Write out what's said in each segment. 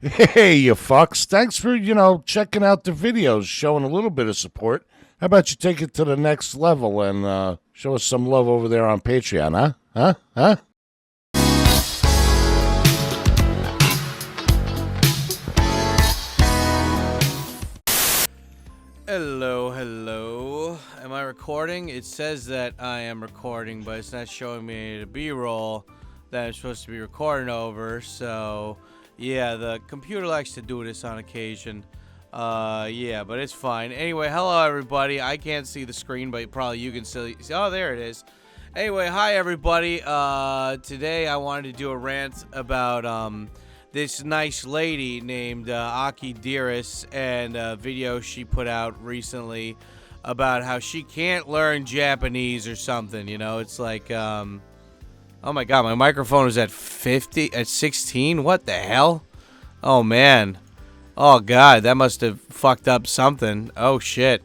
Hey, you fucks. Thanks for, checking out the videos, showing a little bit of support. How about you take it to the next level and show us some love over there on Patreon, huh? Huh? Huh? Hello, hello. Am I recording? It says that I am recording, but it's not showing me the B-roll that I'm supposed to be recording over. So, yeah, the computer likes to do this on occasion. Yeah, but it's fine. Anyway, hello everybody. I can't see the screen, but probably you can still see. Oh, there it is. Anyway, hi everybody. Today I wanted to do a rant about this nice lady named Aki Dearest and a video she put out recently about how she can't learn Japanese or something. You know, it's like, oh my god, my microphone is at 16? What the hell? Oh man. Oh god, that must have fucked up something. Oh shit.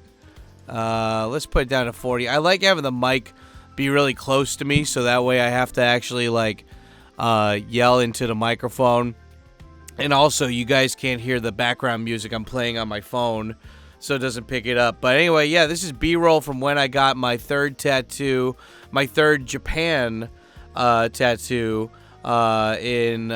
Let's put it down to 40. I like having the mic be really close to me so that way I have to actually like yell into the microphone. And also, you guys can't hear the background music I'm playing on my phone, so it doesn't pick it up. But anyway, yeah, this is B-roll from when I got my third tattoo, my third Japan tattoo in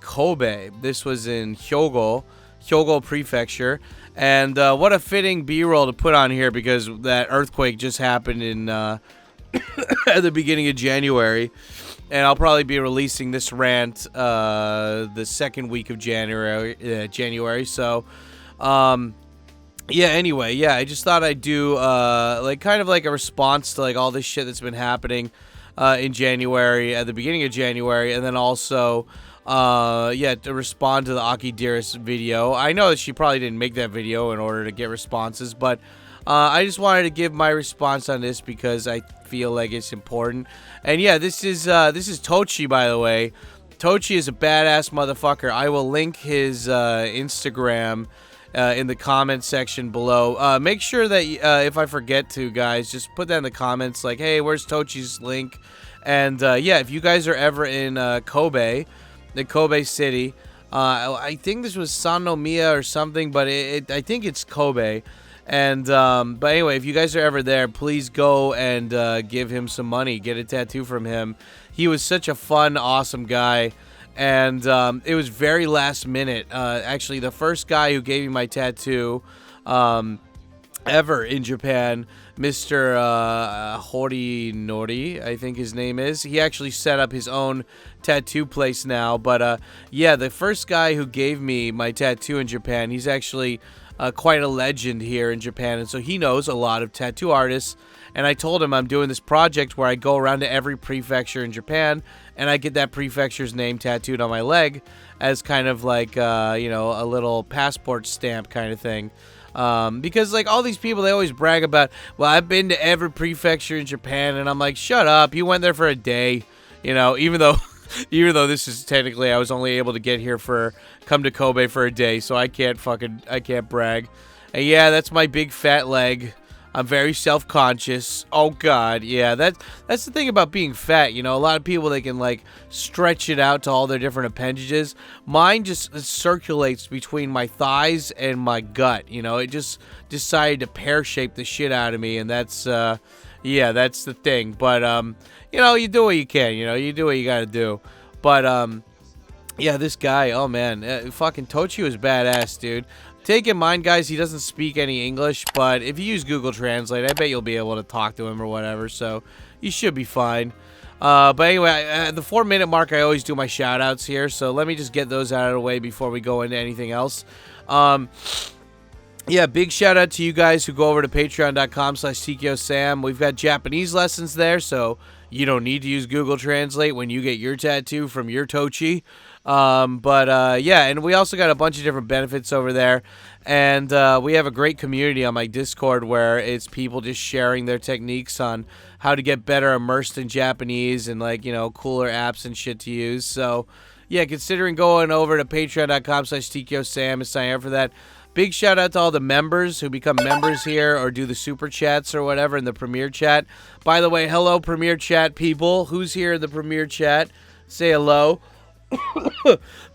Kobe. This was in Hyogo Prefecture. And what a fitting B-roll to put on here because that earthquake just happened in at the beginning of January. And I'll probably be releasing this rant the second week of January. So, yeah, anyway, yeah, I just thought I'd do like kind of like a response to like all this shit that's been happening in January, at the beginning of January, and then also, yeah, to respond to the Aki Dearest video. I know that she probably didn't make that video in order to get responses, but I just wanted to give my response on this because I feel like it's important. And yeah, this is Tochi, by the way. Tochi is a badass motherfucker. I will link his Instagram in the comment section below. Make sure that if I forget to, guys, just put that in the comments. Like, hey, where's Tochi's link? And yeah, if you guys are ever in Kobe, the Kobe city, I think this was Sannomiya or something, but I think it's Kobe. And but anyway, if you guys are ever there, please go and give him some money, get a tattoo from him. He was such a fun, awesome guy, and it was very last minute. Actually, the first guy who gave me my tattoo ever in Japan, Mr. Horinori, I think his name is. He actually set up his own tattoo place now. But yeah, the first guy who gave me my tattoo in Japan, he's actually quite a legend here in Japan, and so he knows a lot of tattoo artists. And I told him I'm doing this project where I go around to every prefecture in Japan and I get that prefecture's name tattooed on my leg as kind of like you know, a little passport stamp kind of thing. Because like all these people, they always brag about, well, I've been to every prefecture in Japan, and I'm like, shut up, you went there for a day, you know, even though this is technically, I was only able to come to Kobe for a day, so I can't brag. And yeah, that's my big fat leg. I'm very self-conscious. Oh god, yeah, that's the thing about being fat, you know, a lot of people, they can like stretch it out to all their different appendages. Mine just circulates between my thighs and my gut, you know, it just decided to pear-shape the shit out of me, and that's, yeah, that's the thing. But, you know, you do what you can, you know, you do what you gotta do. But, yeah, this guy, oh man, fucking Tochi was badass, dude. Take in mind, guys, he doesn't speak any English, but if you use Google Translate, I bet you'll be able to talk to him or whatever, so you should be fine. But anyway, at the 4-minute mark, I always do my shout-outs here, so let me just get those out of the way before we go into anything else. Yeah, big shout-out to you guys who go over to patreon.com/TKOSam. We've got Japanese lessons there, so you don't need to use Google Translate when you get your tattoo from your Tochi. Yeah, and we also got a bunch of different benefits over there, and we have a great community on my Discord where it's people just sharing their techniques on how to get better immersed in Japanese and, like, you know, cooler apps and shit to use. So yeah, considering going over to patreon.com/TKOSam and signing up for that. Big shout out to all the members who become members here or do the super chats or whatever in the premiere chat. By the way, hello premiere chat people. Who's here in the premiere chat? Say hello.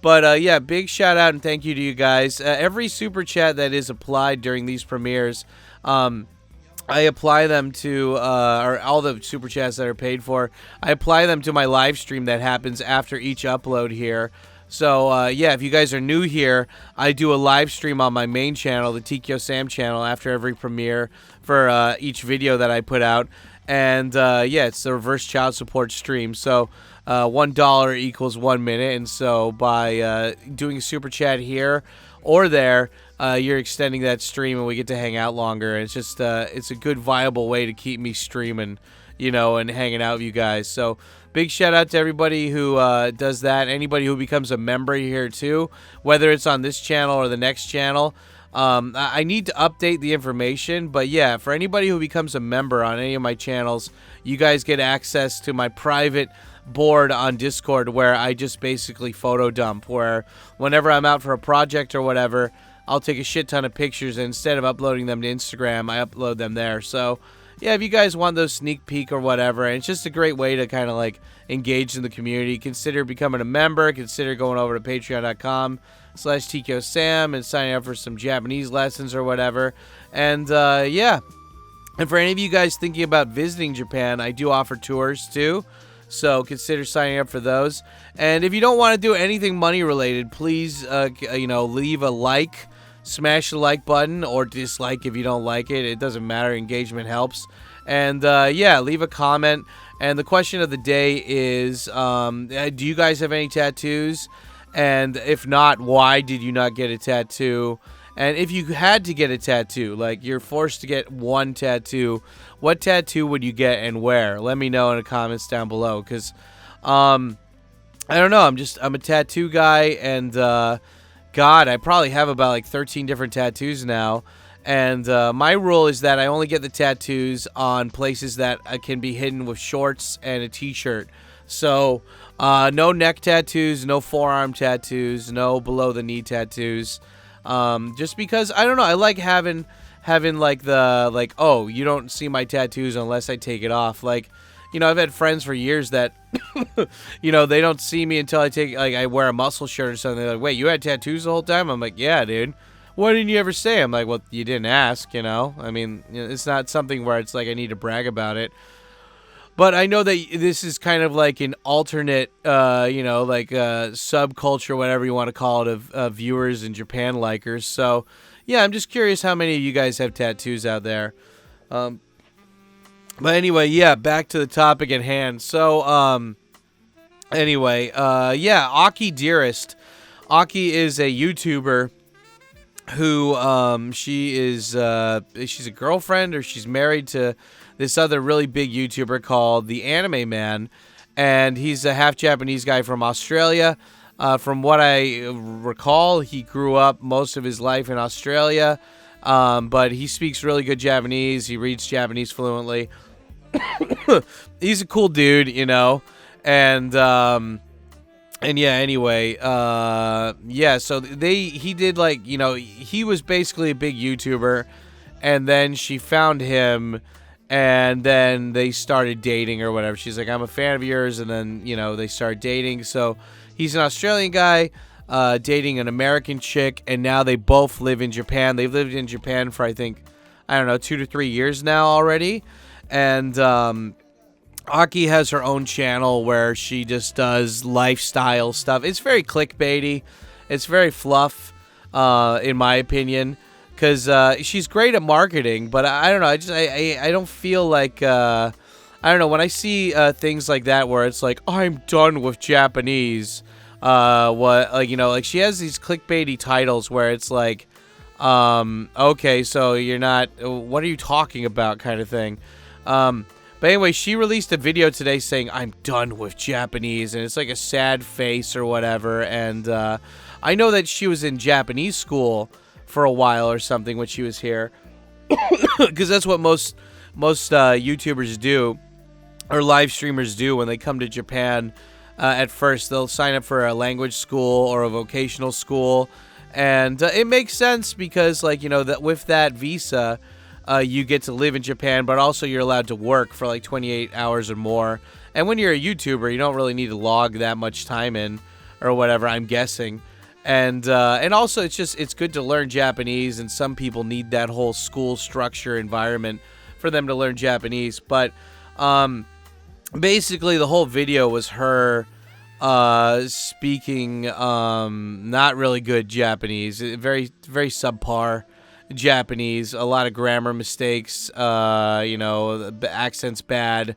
But yeah, big shout out and thank you to you guys. Every super chat that is applied during these premieres, I apply them to, or all the super chats that are paid for, I apply them to my live stream that happens after each upload here. So, yeah, if you guys are new here, I do a live stream on my main channel, the TKO Sam channel, after every premiere for each video that I put out. And, yeah, it's the reverse child support stream. So, $1 equals 1 minute. And so by doing a super chat here or there, you're extending that stream and we get to hang out longer. And it's just, it's a good, viable way to keep me streaming, you know, and hanging out with you guys. So big shout out to everybody who does that. Anybody who becomes a member here too, whether it's on this channel or the next channel. I need to update the information, but yeah, for anybody who becomes a member on any of my channels, you guys get access to my private board on Discord where I just basically photo dump, where whenever I'm out for a project or whatever, I'll take a shit ton of pictures, and instead of uploading them to Instagram, I upload them there. So yeah, if you guys want those sneak peek or whatever, and it's just a great way to kind of like engage in the community, consider becoming a member, consider going over to patreon.com/TKOSam and signing up for some Japanese lessons or whatever. And yeah, and for any of you guys thinking about visiting Japan, I do offer tours too. So consider signing up for those. And if you don't want to do anything money related, please, you know, leave a like, smash the like button, or dislike if you don't like it. It doesn't matter. Engagement helps. And yeah, leave a comment. And the question of the day is, do you guys have any tattoos? And if not, why did you not get a tattoo? And if you had to get a tattoo, like you're forced to get one tattoo, what tattoo would you get and where? Let me know in the comments down below, because I don't know, I'm a tattoo guy, and God, I probably have about like 13 different tattoos now. And my rule is that I only get the tattoos on places that can be hidden with shorts and a t-shirt. So no neck tattoos, no forearm tattoos, no below the knee tattoos. Just because, I don't know, I like having like the, oh, you don't see my tattoos unless I take it off. Like, you know, I've had friends for years that, you know, they don't see me until I wear a muscle shirt or something. They're like, wait, you had tattoos the whole time? I'm like, yeah, dude. Why didn't you ever say? I'm like, well, you didn't ask, you know? I mean, it's not something where it's like I need to brag about it. But I know that this is kind of like an alternate, you know, like subculture, whatever you want to call it, of viewers and Japan likers. So, yeah, I'm just curious how many of you guys have tattoos out there. But anyway, yeah, back to the topic at hand. So, anyway, yeah, Aki Dearest. Aki is a YouTuber who, she's a girlfriend, or she's married to this other really big YouTuber called the Anime Man, and he's a half Japanese guy from Australia. From what I recall, he grew up most of his life in Australia, but he speaks really good Japanese. He reads Japanese fluently. He's a cool dude, you know, and yeah, anyway, yeah, so he did, like, you know, he was basically a big YouTuber, and then she found him, and then they started dating or whatever. She's like, I'm a fan of yours, and then, you know, they started dating. So he's an Australian guy dating an American chick, and now they both live in Japan. They've lived in Japan for, I think, I don't know, 2 to 3 years now already. And Aki has her own channel where she just does lifestyle stuff. It's very clickbaity. It's very fluff, in my opinion. Because she's great at marketing, but I don't know. I don't feel like, I don't know, when I see things like that where it's like, I'm done with Japanese, what, like, you know, like, she has these clickbaity titles where it's like, okay, so you're not, what are you talking about, kind of thing. But anyway, she released a video today saying, I'm done with Japanese, and it's like a sad face or whatever. And I know that she was in Japanese school for a while or something when she was here, because that's what most YouTubers do, or live streamers do when they come to Japan. At first, they'll sign up for a language school or a vocational school, and it makes sense because, like, you know, that with that visa, you get to live in Japan, but also you're allowed to work for like 28 hours or more. And when you're a YouTuber, you don't really need to log that much time in. or whatever, I'm guessing. And also it's good to learn Japanese, and some people need that whole school structure environment for them to learn Japanese. But basically the whole video was her speaking not really good Japanese, very subpar Japanese, a lot of grammar mistakes, the accent's bad,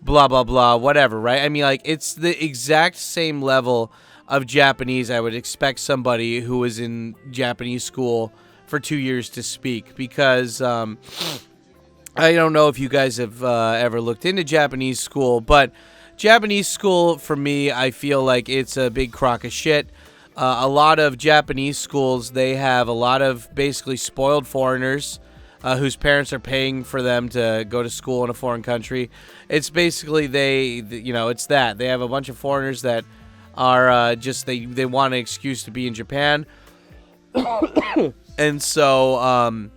blah blah blah, whatever, right? I mean, like, it's the exact same level of Japanese I would expect somebody who was in Japanese school for 2 years to speak, because I don't know if you guys have ever looked into Japanese school, but Japanese school, for me, I feel like it's a big crock of shit. A lot of Japanese schools, they have a lot of basically spoiled foreigners whose parents are paying for them to go to school in a foreign country. It's basically it's that. They have a bunch of foreigners that are they want an excuse to be in Japan. And so,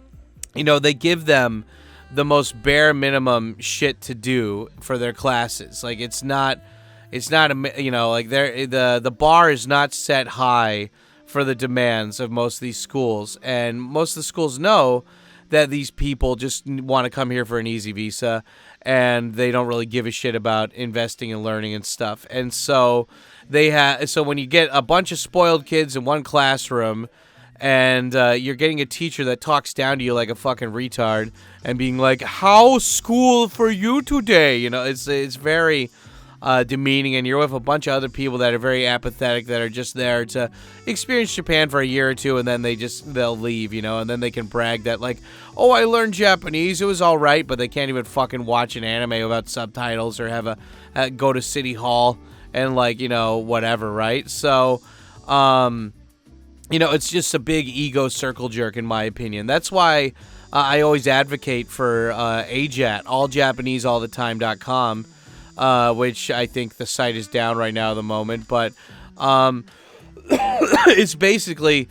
they give them the most bare minimum shit to do for their classes. Like, it's not the bar is not set high for the demands of most of these schools, and most of the schools know that these people just want to come here for an easy visa, and they don't really give a shit about investing and learning and stuff. And so so when you get a bunch of spoiled kids in one classroom, and you're getting a teacher that talks down to you like a fucking retard and being like, "How's school for you today?" It's very demeaning, and you're with a bunch of other people that are very apathetic, that are just there to experience Japan for a year or two, and then they'll leave, and then they can brag that, like, "Oh, I learned Japanese, it was all right," but they can't even fucking watch an anime without subtitles, or have go to City Hall and, like, whatever, right? So, it's just a big ego circle jerk, in my opinion. That's why I always advocate for AJATT, alljapaneseallthetime.com, which I think the site is down right now at the moment, but it's basically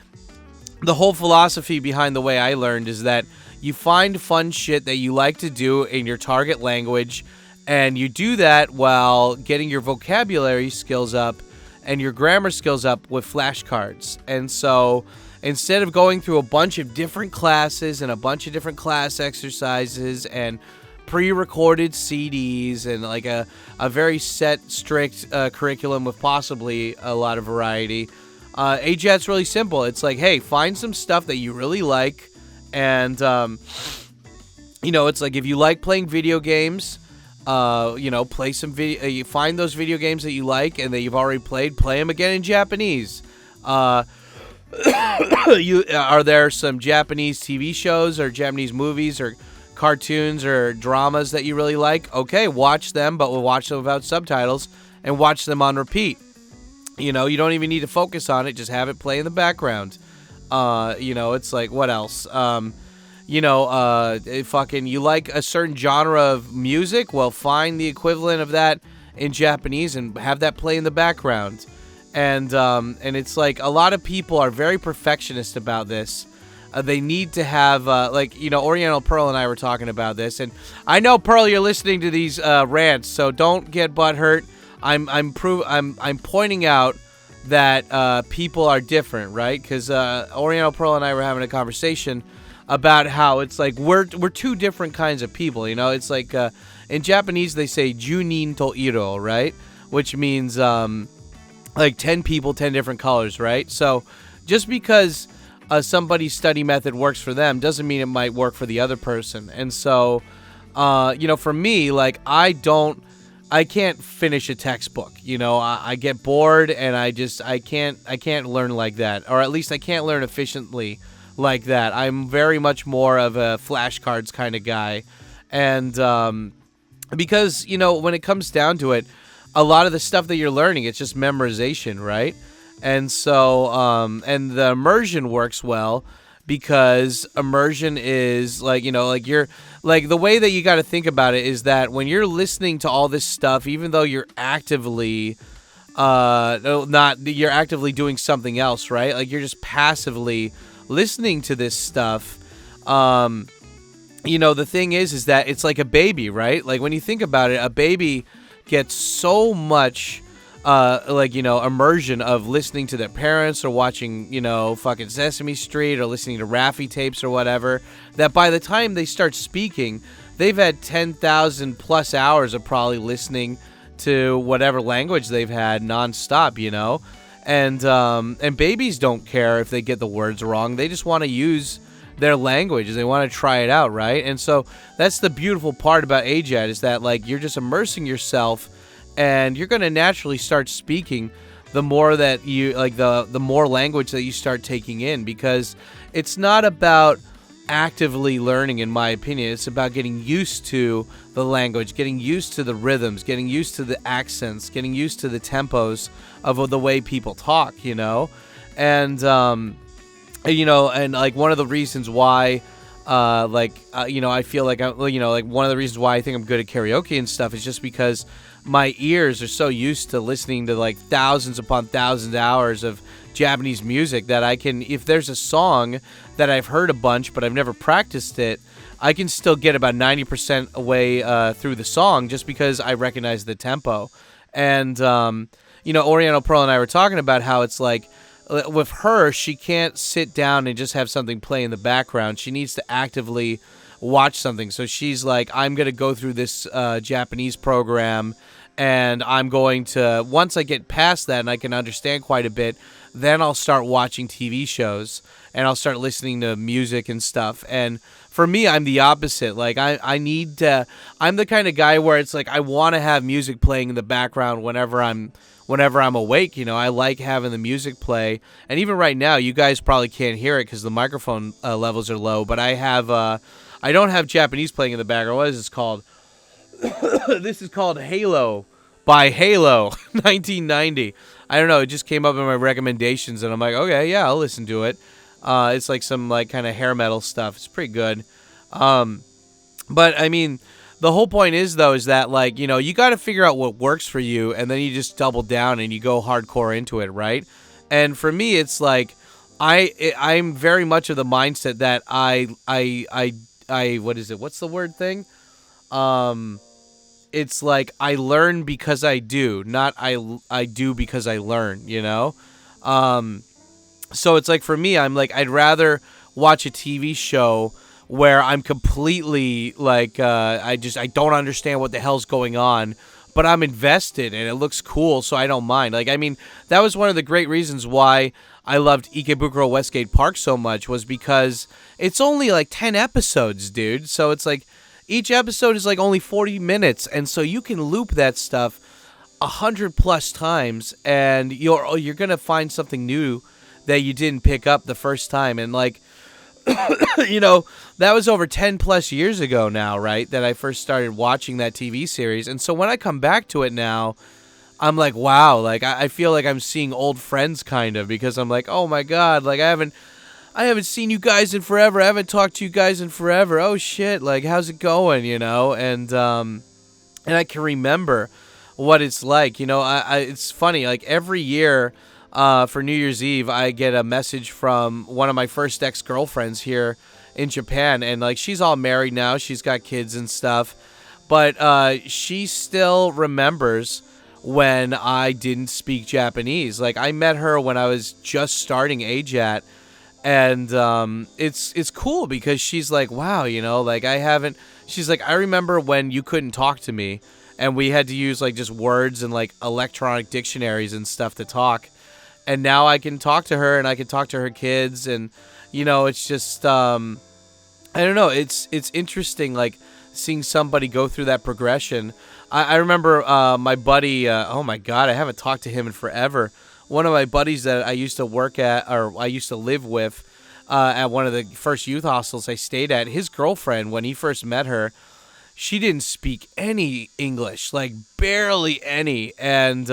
the whole philosophy behind the way I learned is that you find fun shit that you like to do in your target language, and you do that while getting your vocabulary skills up and your grammar skills up with flashcards. And so instead of going through a bunch of different classes and a bunch of different class exercises and pre-recorded CDs and like a very set, strict curriculum with possibly a lot of variety, AJATT's really simple. It's like, hey, find some stuff that you really like, and it's like, if you like playing video games, play some video. You find those video games that you like and that you've already played, play them again in Japanese. Are there some Japanese TV shows or Japanese movies or cartoons or dramas that you really like? Okay, watch them, but we'll watch them without subtitles and watch them on repeat. You don't even need to focus on it, just have it play in the background. It's like, what else? You like a certain genre of music? Well, find the equivalent of that in Japanese and have that play in the background. And it's like, a lot of people are very perfectionist about this. They need to have, Oriental Pearl and I were talking about this, and I know, Pearl, you're listening to these rants, so don't get butthurt. I'm pointing out that people are different, right? Because Oriental Pearl and I were having a conversation about how it's like we're two different kinds of people. It's like in Japanese they say junin to iro, right? Which means like 10 people, 10 different colors, right? So just because somebody's study method works for them doesn't mean it might work for the other person. And so, for me, like, I can't finish a textbook. I get bored, and I can't learn like that, or at least I can't learn efficiently like that. I'm very much more of a flashcards kind of guy, and because when it comes down to it, a lot of the stuff that you're learning, it's just memorization, right? And so, and the immersion works well because immersion is like, you're like, the way that you got to think about it is that when you're listening to all this stuff, even though you're actively, you're actively doing something else, right? Like, you're just passively listening to this stuff. The thing is that it's like a baby, right? Like, when you think about it, a baby gets so much like, immersion of listening to their parents or watching, fucking Sesame Street or listening to Raffi tapes or whatever, that by the time they start speaking, they've had 10,000 plus hours of probably listening to whatever language they've had nonstop, and babies don't care if they get the words wrong. They just want to use their language. They want to try it out, right? And so that's the beautiful part about AJATT, is that like you're just immersing yourself, and you're going to naturally start speaking the more that you like the more language that you start taking in, because it's not about actively learning, in my opinion. It's about getting used to the language, getting used to the rhythms, getting used to the accents, getting used to the tempos of the way people talk, and and like one of the reasons why I feel like one of the reasons why I think I'm good at karaoke and stuff is just because my ears are so used to listening to like thousands upon thousands of hours of Japanese music that I can, if there's a song that I've heard a bunch but I've never practiced it, I can still get about 90% away through the song just because I recognize the tempo. And Oriental Pearl and I were talking about how it's like with her, she can't sit down and just have something play in the background. She needs to actively watch something. So she's like, I'm going to go through this Japanese program, and I'm going to, once I get past that and I can understand quite a bit, then I'll start watching TV shows and I'll start listening to music and stuff. And for me, I'm the opposite. Like I'm the kind of guy where it's like I want to have music playing in the background whenever I'm awake. I like having the music play. And even right now, you guys probably can't hear it because the microphone levels are low, but I don't have Japanese playing in the background. What is this called? This is called Halo by Halo 1990. I don't know. It just came up in my recommendations, and I'm like, okay, yeah, I'll listen to it. It's like some like kind of hair metal stuff. It's pretty good. But I mean, the whole point is though, is that like, you got to figure out what works for you, and then you just double down and you go hardcore into it, right? And for me, it's like I'm very much of the mindset that I what is it? What's the word thing? It's like I learn because I do, not I do because I learn, So it's like for me, I'm like, I'd rather watch a TV show where I'm completely like, I don't understand what the hell's going on, but I'm invested and it looks cool, so I don't mind. Like, I mean, that was one of the great reasons why I loved Ikebukuro Westgate Park so much, was because it's only like 10 episodes, dude. So it's like each episode is like only 40 minutes, and so you can loop that stuff 100 plus times, and you're gonna find something new that you didn't pick up the first time. And like, that was over 10 plus years ago now, right? That I first started watching that TV series, and so when I come back to it now, I'm like, wow, like I feel like I'm seeing old friends kind of, because I'm like, oh my god, like I haven't seen you guys in forever. I haven't talked to you guys in forever. Oh shit, like how's it going, And I can remember what it's like, it's funny, like every year for New Year's Eve, I get a message from one of my first ex-girlfriends here in Japan, and like she's all married now, she's got kids and stuff, but she still remembers when I didn't speak Japanese. Like I met her when I was just starting AJATT, and it's cool because she's like, wow, like she's like, I remember when you couldn't talk to me and we had to use like just words and like electronic dictionaries and stuff to talk, and now I can talk to her and I can talk to her kids, and it's just I don't know, it's interesting like seeing somebody go through that progression. I remember my buddy, oh my god, I haven't talked to him in forever. One of my buddies that I used to work at, or I used to live with at one of the first youth hostels I stayed at, his girlfriend, when he first met her, she didn't speak any English, like barely any. And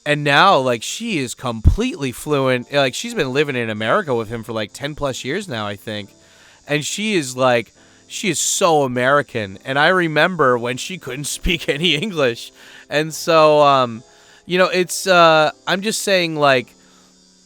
now, like, she is completely fluent. Like, she's been living in America with him for like 10 plus years now, I think. And she is so American. And I remember when she couldn't speak any English. And so, it's, I'm just saying, like,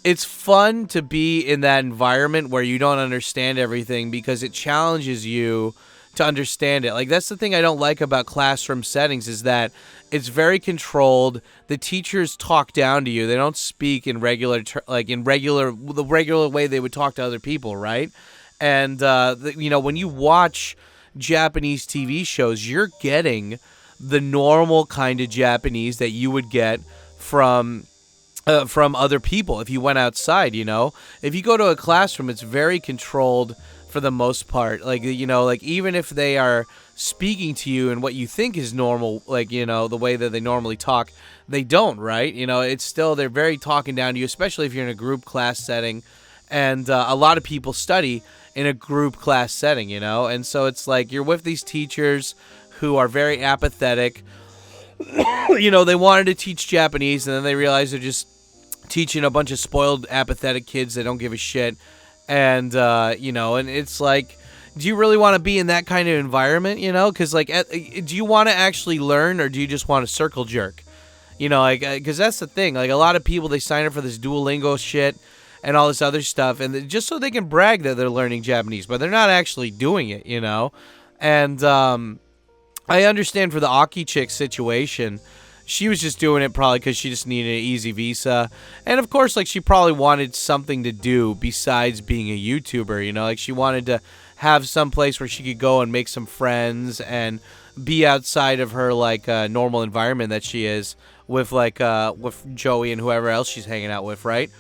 it's fun to be in that environment where you don't understand everything, because it challenges you to understand it. Like, that's the thing I don't like about classroom settings, is that it's very controlled. The teachers talk down to you. They don't speak in the regular way they would talk to other people, right? And when you watch Japanese TV shows, you're getting the normal kind of Japanese that you would get from other people if you went outside. If you go to a classroom, it's very controlled for the most part. Like, even if they are speaking to you in what you think is normal, the way that they normally talk, they don't, right? It's still, they're very talking down to you, especially if you're in a group class setting. And a lot of people study in a group class setting, and so it's like you're with these teachers who are very apathetic. They wanted to teach Japanese, and then they realized they're just teaching a bunch of spoiled, apathetic kids that don't give a shit. And, and it's like, do you really want to be in that kind of environment, Because, do you want to actually learn, or do you just want to circle jerk? Because that's the thing. Like, a lot of people, they sign up for this Duolingo shit and all this other stuff, and just so they can brag that they're learning Japanese, but they're not actually doing it, And I understand for the Aki chick situation, she was just doing it probably because she just needed an easy visa. And, of course, she probably wanted something to do besides being a YouTuber, she wanted to have some place where she could go and make some friends and be outside of her, normal environment that she is with, with Joey and whoever else she's hanging out with, right?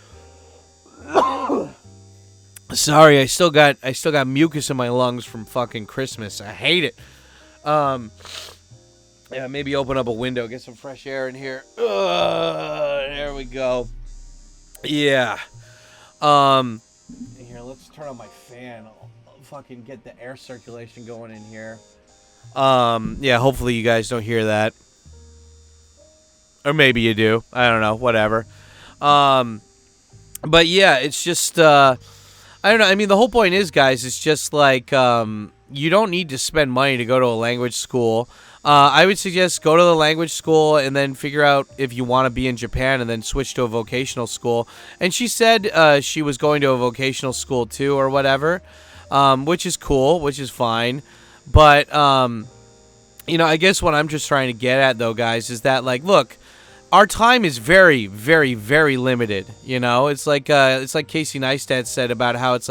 Sorry, I still got mucus in my lungs from fucking Christmas. I hate it. Yeah, maybe open up a window, get some fresh air in here. There we go. Yeah. Here, let's turn on my fan. I'll fucking get the air circulation going in here. Yeah, hopefully you guys don't hear that. Or maybe you do. I don't know, whatever. But yeah, it's just, I don't know. I mean, the whole point is, guys, it's just you don't need to spend money to go to a language school. I would suggest go to the language school and then figure out if you want to be in Japan and then switch to a vocational school. And she said she was going to a vocational school too or whatever, which is cool, which is fine. But, I guess what I'm just trying to get at, though, guys, is that, look, our time is very, very, very limited, It's like Casey Neistat said about how it's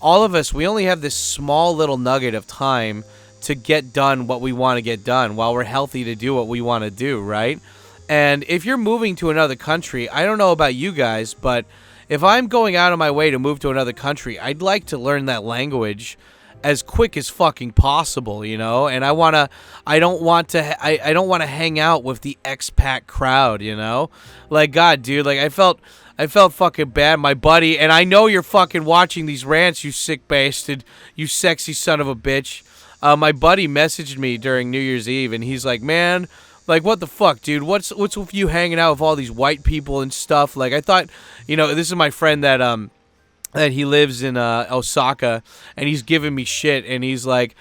all of us, we only have this small little nugget of time to get done what we want to get done while we're healthy to do what we want to do, right? And if you're moving to another country, I don't know about you guys, but if I'm going out of my way to move to another country, I'd like to learn that language as quick as fucking possible, And I don't want to hang out with the expat crowd, God, dude, I felt fucking bad, my buddy, and I know you're fucking watching these rants, you sick bastard, you sexy son of a bitch. My buddy messaged me during New Year's Eve, and he's like, man, what the fuck, dude? What's with you hanging out with all these white people and stuff? I thought, this is my friend that he lives in Osaka, and he's giving me shit, and he's like,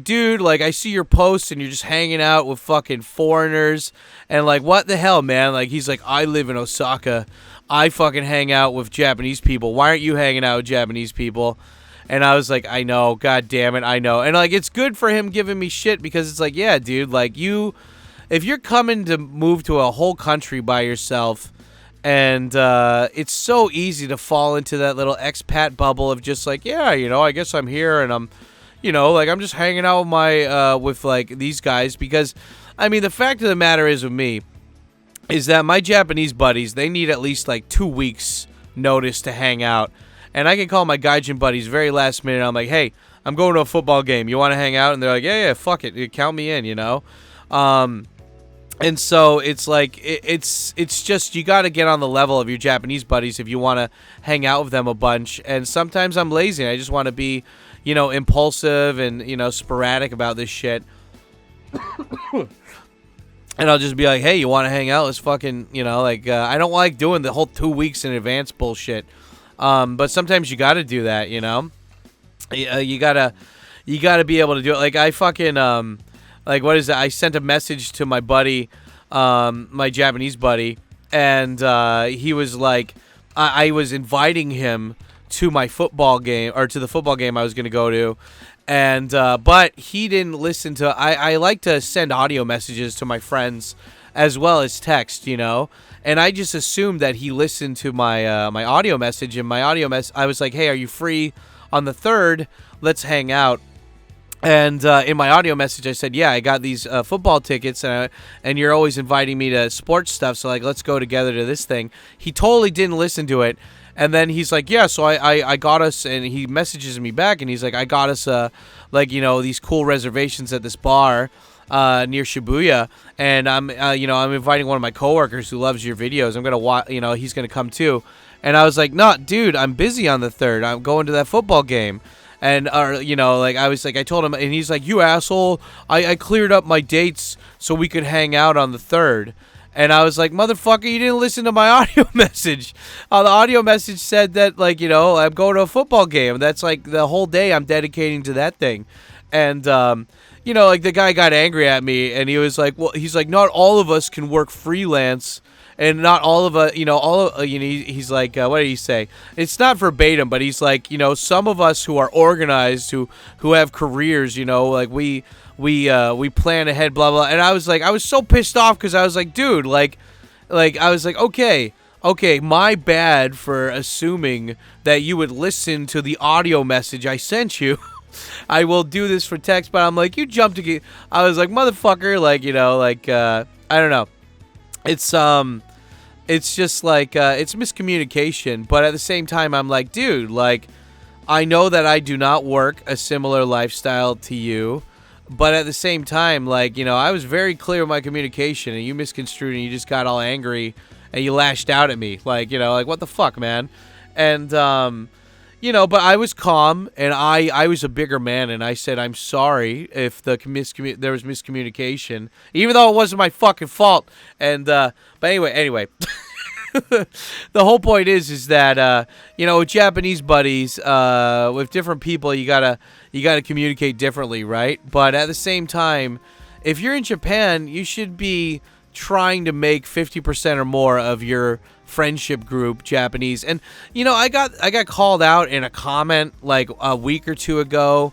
dude, I see your posts, and you're just hanging out with fucking foreigners, and what the hell, man? He's like, I live in Osaka. I fucking hang out with Japanese people. Why aren't you hanging out with Japanese people? And I was like, I know, god damn it, I know. And it's good for him giving me shit, because it's yeah, dude, if you're coming to move to a whole country by yourself, and it's so easy to fall into that little expat bubble of just yeah, I guess I'm here, and I'm, I'm just hanging out with my with these guys, because I mean, the fact of the matter is with me is that my Japanese buddies, they need at least 2 weeks notice to hang out. And I can call my Gaijin buddies very last minute. I'm like, hey, I'm going to a football game. You want to hang out? And they're like, yeah, fuck it. Count me in, And so it's it's just, you got to get on the level of your Japanese buddies if you want to hang out with them a bunch. And sometimes I'm lazy. I just want to be, impulsive and, sporadic about this shit. And I'll just be like, hey, you want to hang out? Let's fucking, I don't like doing the whole 2 weeks in advance bullshit. But sometimes you got to do that, you gotta be able to do it. I fucking, what is that? I sent a message to my buddy, my Japanese buddy, and, he was I was inviting him to my football game, or to the football game I was going to go to. And but he didn't listen to. I like to send audio messages to my friends as well as text, and I just assumed that he listened to my my audio message. And my audio I was like, hey, are you free on the 3rd? Let's hang out. And in my audio message, I said, yeah, I got these football tickets, and you're always inviting me to sports stuff, so, like, let's go together to this thing. He totally didn't listen to it. And then he's like, yeah, so I got us, and he messages me back, and he's like, I got us, these cool reservations at this bar near Shibuya, and I'm inviting one of my coworkers who loves your videos. I'm going to watch, he's going to come too. And I was like, no, dude, I'm busy on the 3rd. I'm going to that football game. And, I was like, I told him, and he's like, you asshole, I cleared up my dates so we could hang out on the 3rd. And I was like, motherfucker, you didn't listen to my audio message. The audio message said that, I'm going to a football game. That's, the whole day I'm dedicating to that thing. And, the guy got angry at me, and he was like, well, he's like, not all of us can work freelance. And not all of us, he's like, what did he say? It's not verbatim, but he's like, some of us who are organized, who have careers, we plan ahead, blah, blah. And I was so pissed off because I was like, dude, I was like, okay, my bad for assuming that you would listen to the audio message I sent you. I will do this for text, but I'm like, you jumped again. I was like, motherfucker, I don't know. It's just it's miscommunication, but at the same time, I'm like, dude, I know that I do not work a similar lifestyle to you, but at the same time, I was very clear with my communication, and you misconstrued, and you just got all angry, and you lashed out at me, what the fuck, man? And, but I was calm, and I was a bigger man, and I said, I'm sorry if there was miscommunication, even though it wasn't my fucking fault. And, but anyway, the whole point is that, with Japanese buddies, with different people, you gotta communicate differently, right? But at the same time, if you're in Japan, you should be trying to make 50% or more of your friendship group Japanese. And I got called out in a comment a week or two ago.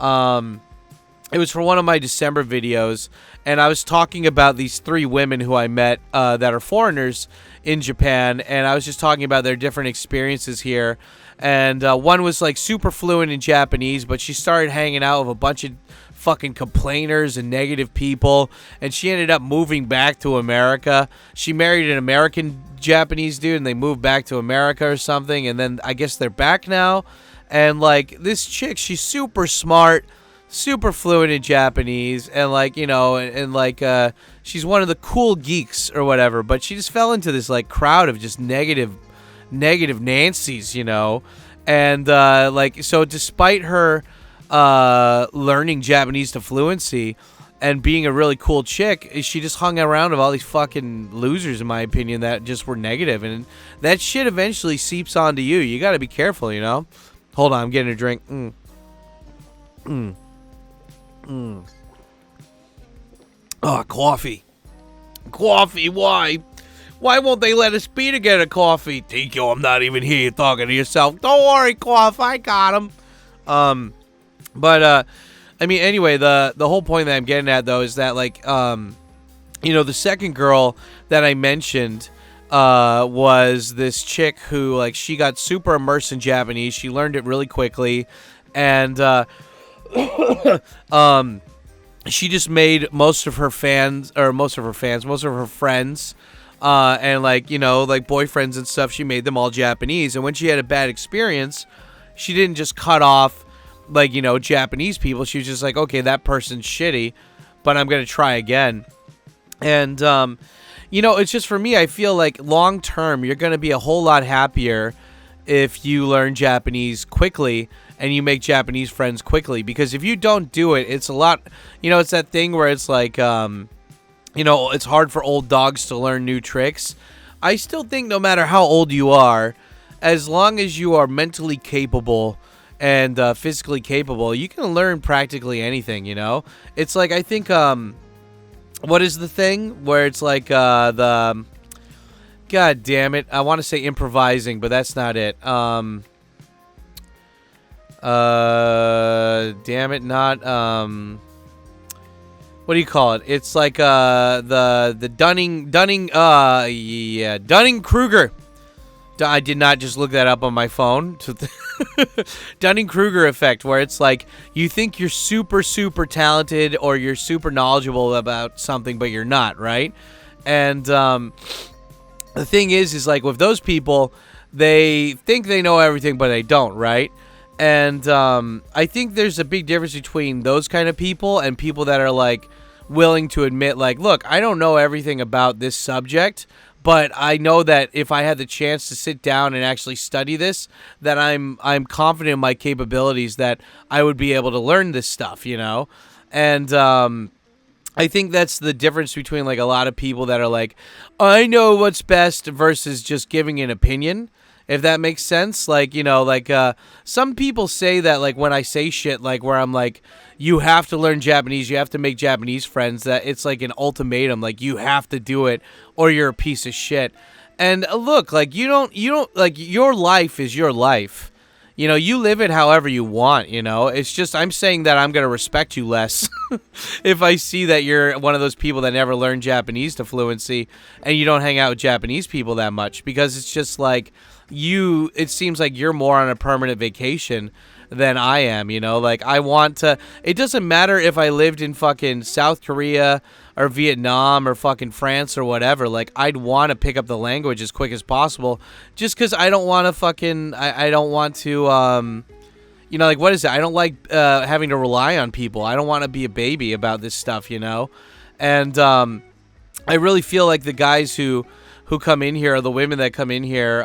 It was for one of my December videos, and I was talking about these 3 women who I met that are foreigners in Japan, and I was just talking about their different experiences here. And one was super fluent in Japanese, but she started hanging out with a bunch of fucking complainers and negative people, and she ended up moving back to America. She married an American Japanese dude, and they moved back to America or something, and then I guess they're back now. And this chick, she's super smart, super fluent in Japanese, and she's one of the cool geeks or whatever, but she just fell into this crowd of just negative Nancys, and so despite her learning Japanese to fluency and being a really cool chick, she just hung around with all these fucking losers, in my opinion, that just were negative, and that shit eventually seeps onto you. You got to be careful, Hold on, I'm getting a drink. Oh, coffee, why won't they let us be together? Coffee, Tico, I'm not even here. You're talking to yourself. Don't worry, Coffee, I got him. But anyway, the whole point that I'm getting at, though, is that the second girl that I mentioned was this chick who she got super immersed in Japanese. She learned it really quickly, and she just made most of her friends, and boyfriends and stuff, she made them all Japanese. And when she had a bad experience, she didn't just cut off Japanese people. She was just like, okay, that person's shitty, but I'm gonna try again. And it's just, for me, I feel long term you're gonna be a whole lot happier if you learn Japanese quickly and you make Japanese friends quickly, because if you don't do it, it's a lot, it's that thing where it's it's hard for old dogs to learn new tricks. I still think no matter how old you are, as long as you are mentally capable and physically capable, you can learn practically anything, It's I think, what is the thing where it's the, God damn it, I want to say improvising, but that's not it. Damn it, not what do you call it? It's like the Dunning-Krueger. I did not just look that up on my phone. Dunning-Krueger effect, where it's like you think you're super, super talented or you're super knowledgeable about something, but you're not, right? And the thing is like with those people, they think they know everything, but they don't, right? And I think there's a big difference between those kind of people and people that are like willing to admit, like, look, I don't know everything about this subject, but I know that if I had the chance to sit down and actually study this, that I'm confident in my capabilities that I would be able to learn this stuff, you know? And I think that's the difference between like a lot of people that are like, I know what's best versus just giving an opinion. If that makes sense. Like, you know, like some people say that like when I say shit like where I'm like, you have to learn Japanese, you have to make Japanese friends, that it's like an ultimatum, like you have to do it or you're a piece of shit. And look, like you don't like, your life is your life. You know, you live it however you want, you know. It's just I'm saying that I'm going to respect you less if I see that you're one of those people that never learned Japanese to fluency and you don't hang out with Japanese people that much, because it's just like it seems like you're more on a permanent vacation than I am, you know? Like, I want to... It doesn't matter if I lived in fucking South Korea or Vietnam or fucking France or whatever. Like, I'd want to pick up the language as quick as possible just because I don't want to fucking... I don't want to, you know, like, what is it? I don't like having to rely on people. I don't want to be a baby about this stuff, you know? And I really feel like the guys who come in here, or the women that come in here,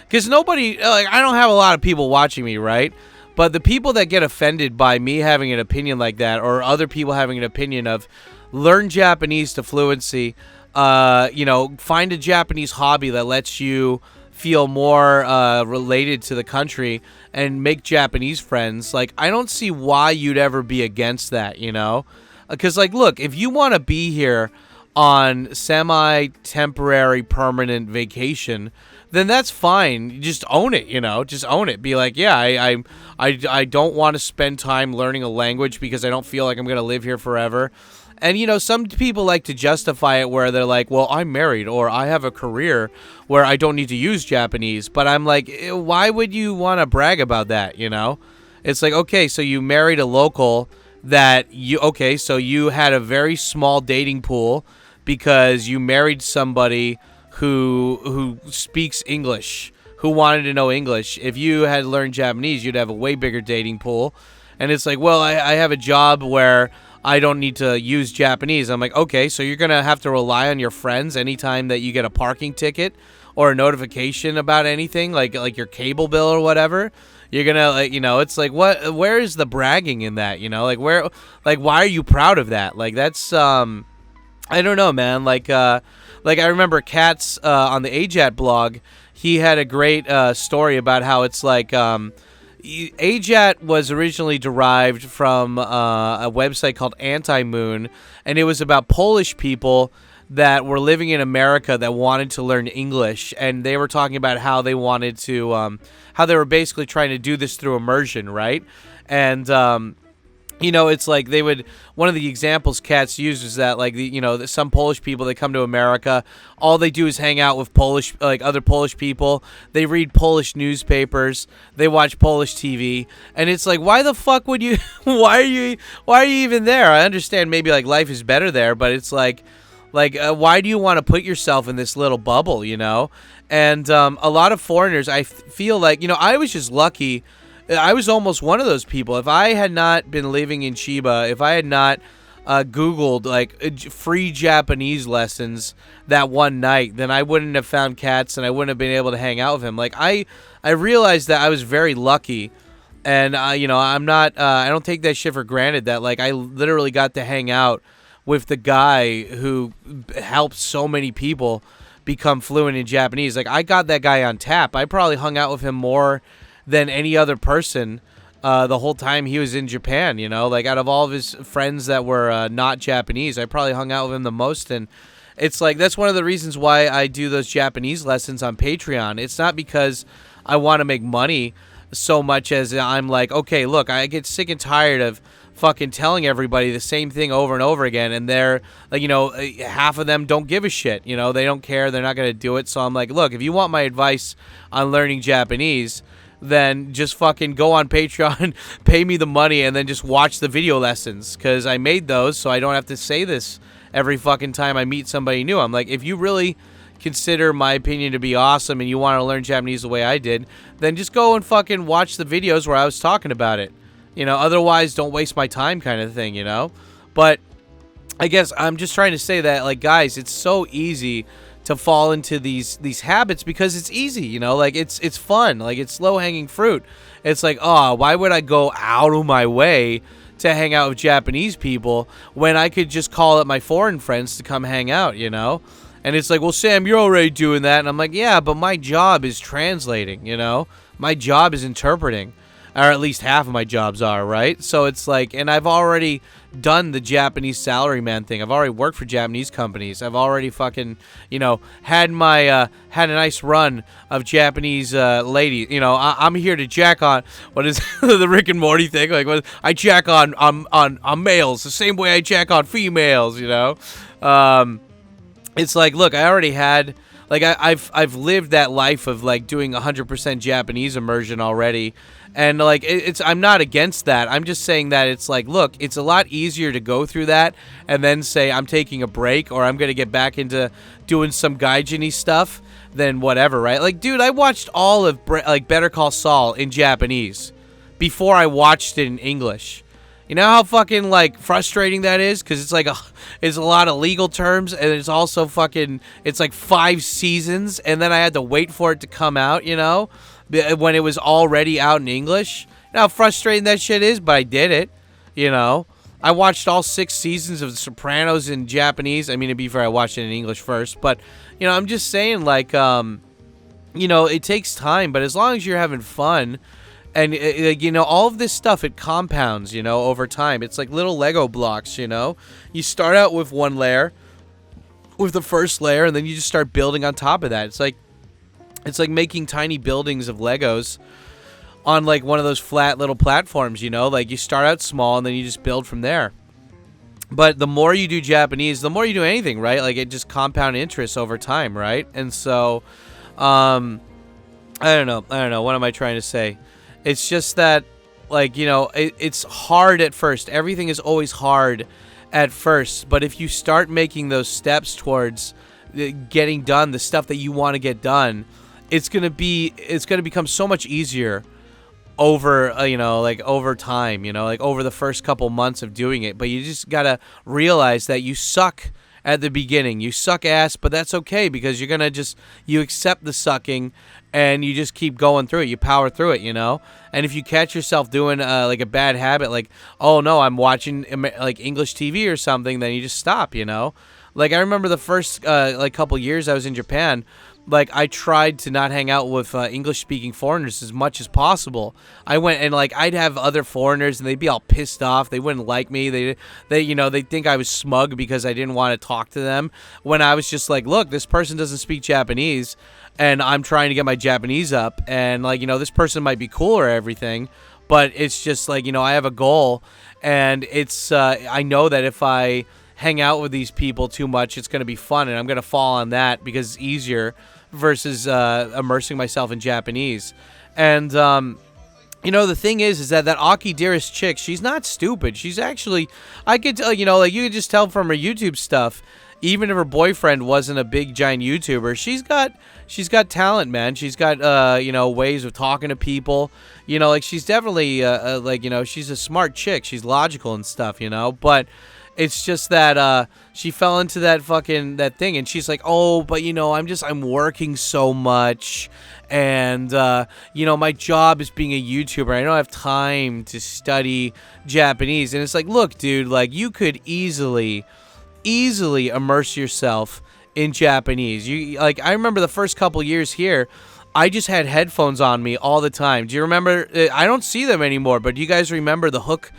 because nobody... Like, I don't have a lot of people watching me, right? But the people that get offended by me having an opinion like that, or other people having an opinion of learn Japanese to fluency, you know, find a Japanese hobby that lets you feel more related to the country and make Japanese friends, like, I don't see why you'd ever be against that, you know? Because, like, look, if you want to be here on semi-temporary permanent vacation, then that's fine. You just own it, you know. Just own it. Be like, yeah, I don't want to spend time learning a language because I don't feel like I'm going to live here forever. And, you know, some people like to justify it where they're like, well, I'm married or I have a career where I don't need to use Japanese. But I'm like, why would you want to brag about that, you know? It's like, okay, so you married a local so you had a very small dating pool because you married somebody who speaks English, who wanted to know English. If you had learned Japanese, you'd have a way bigger dating pool. And it's like, well, I have a job where I don't need to use Japanese. I'm like, okay, so you're going to have to rely on your friends anytime that you get a parking ticket or a notification about anything, like your cable bill or whatever. You're going to, like, you know, it's like, where is the bragging in that, you know? Like, why are you proud of that? Like, that's, I don't know, man. Like I remember Katz on the AJATT blog, he had a great story about how it's like AJATT was originally derived from a website called Anti-Moon, and it was about Polish people that were living in America that wanted to learn English, and they were talking about how they wanted to, how they were basically trying to do this through immersion, right? And you know, it's like they would, one of the examples Katz used is that, like, some Polish people that come to America, all they do is hang out with other Polish people. They read Polish newspapers. They watch Polish TV. And it's like, why the fuck would you, why are you even there? I understand maybe, like, life is better there, but it's like, why do you want to put yourself in this little bubble, you know? And a lot of foreigners, I feel like, you know, I was just lucky. I was almost one of those people. If I had not been living in Chiba, if I had not Googled, like, free Japanese lessons that one night, then I wouldn't have found Katz and I wouldn't have been able to hang out with him. Like, I realized that I was very lucky. And, you know, I'm not, I don't take that shit for granted that, like, I literally got to hang out with the guy who helped so many people become fluent in Japanese. Like, I got that guy on tap. I probably hung out with him more than any other person the whole time he was in Japan, you know? Like, out of all of his friends that were not Japanese, I probably hung out with him the most. And it's like, that's one of the reasons why I do those Japanese lessons on Patreon. It's not because I want to make money. so much as I'm like, okay, look, I get sick and tired of fucking telling everybody the same thing over and over again, and they're like, half of them don't give a shit, they don't care, they're not going to do it. So I'm like, look, if you want my advice on learning Japanese, then just fucking go on Patreon, pay me the money, and then just watch the video lessons, because I made those so I don't have to say this every fucking time I meet somebody new. I'm like, if you really consider my opinion to be awesome and you want to learn Japanese the way I did, then just go and fucking watch the videos where I was talking about it. Otherwise don't waste my time, kind of thing, But I guess I'm just trying to say that, like, guys, it's so easy to fall into these habits because it's easy, like it's fun, like it's low-hanging fruit. It's like, oh, why would I go out of my way to hang out with Japanese people when I could just call up my foreign friends to come hang out, And it's like, well, Sam, you're already doing that. And I'm like, yeah, but my job is translating, My job is interpreting. Or at least half of my jobs are, right? So it's like, and I've already done the Japanese salaryman thing. I've already worked for Japanese companies. I've already fucking, had my, had a nice run of Japanese ladies. I'm here to jack on, what is the Rick and Morty thing? Like, I jack on males the same way I jack on females, It's like, look, I already had, like, I've lived that life of, like, doing 100% Japanese immersion already, and, like, I'm not against that. I'm just saying that it's like, look, it's a lot easier to go through that and then say I'm taking a break or I'm gonna get back into doing some gaijin-y stuff than whatever, right? Like, dude, I watched all of, like, Better Call Saul in Japanese before I watched it in English. You know how fucking, like, frustrating that is? Because it's like it's a lot of legal terms, and it's also fucking, it's like 5 seasons, and then I had to wait for it to come out, when it was already out in English. You know how frustrating that shit is? But I did it, I watched all 6 seasons of The Sopranos in Japanese. I mean, to be fair, I watched it in English first, but, I'm just saying, like, it takes time, but as long as you're having fun. And, all of this stuff, it compounds, over time. It's like little Lego blocks, You start out with one layer, with the first layer, and then you just start building on top of that. It's like making tiny buildings of Legos on, like, one of those flat little platforms, Like, you start out small, and then you just build from there. But the more you do Japanese, the more you do anything, right? Like, it just compound interest over time, right? And so, I don't know. What am I trying to say? It's just that, like, it's hard at first. Everything is always hard at first. But if you start making those steps towards getting done the stuff that you want to get done, it's gonna become so much easier over, over time, like over the first couple months of doing it. But you just gotta realize that you suck at the beginning. You suck ass, but that's okay because you're gonna you accept the sucking and you just keep going through it. You power through it, And if you catch yourself doing like a bad habit, like, oh no, I'm watching like English TV or something, then you just stop, Like, I remember the first like couple years I was in Japan. Like, I tried to not hang out with English-speaking foreigners as much as possible. I went and, like, I'd have other foreigners, and they'd be all pissed off. They wouldn't like me. They'd think I was smug because I didn't want to talk to them. When I was just like, look, this person doesn't speak Japanese, and I'm trying to get my Japanese up. And, like, this person might be cool or everything, but it's just, like, I have a goal. And it's, I know that if I hang out with these people too much, it's going to be fun, and I'm going to fall on that because it's easier versus immersing myself in Japanese. And the thing is that Aki Dearest chick, she's not stupid. She's actually, I could tell, like, you could just tell from her YouTube stuff, even if her boyfriend wasn't a big giant YouTuber, she's got talent, man. She's got ways of talking to people, like, she's definitely she's a smart chick. She's logical and stuff, but it's just that she fell into that thing, and she's like, oh, but I'm working so much, and my job is being a YouTuber. I don't have time to study Japanese. And it's like, look, dude, like, you could easily immerse yourself in Japanese. I remember the first couple years here, I just had headphones on me all the time. Do you remember? I don't see them anymore, but do you guys remember the hook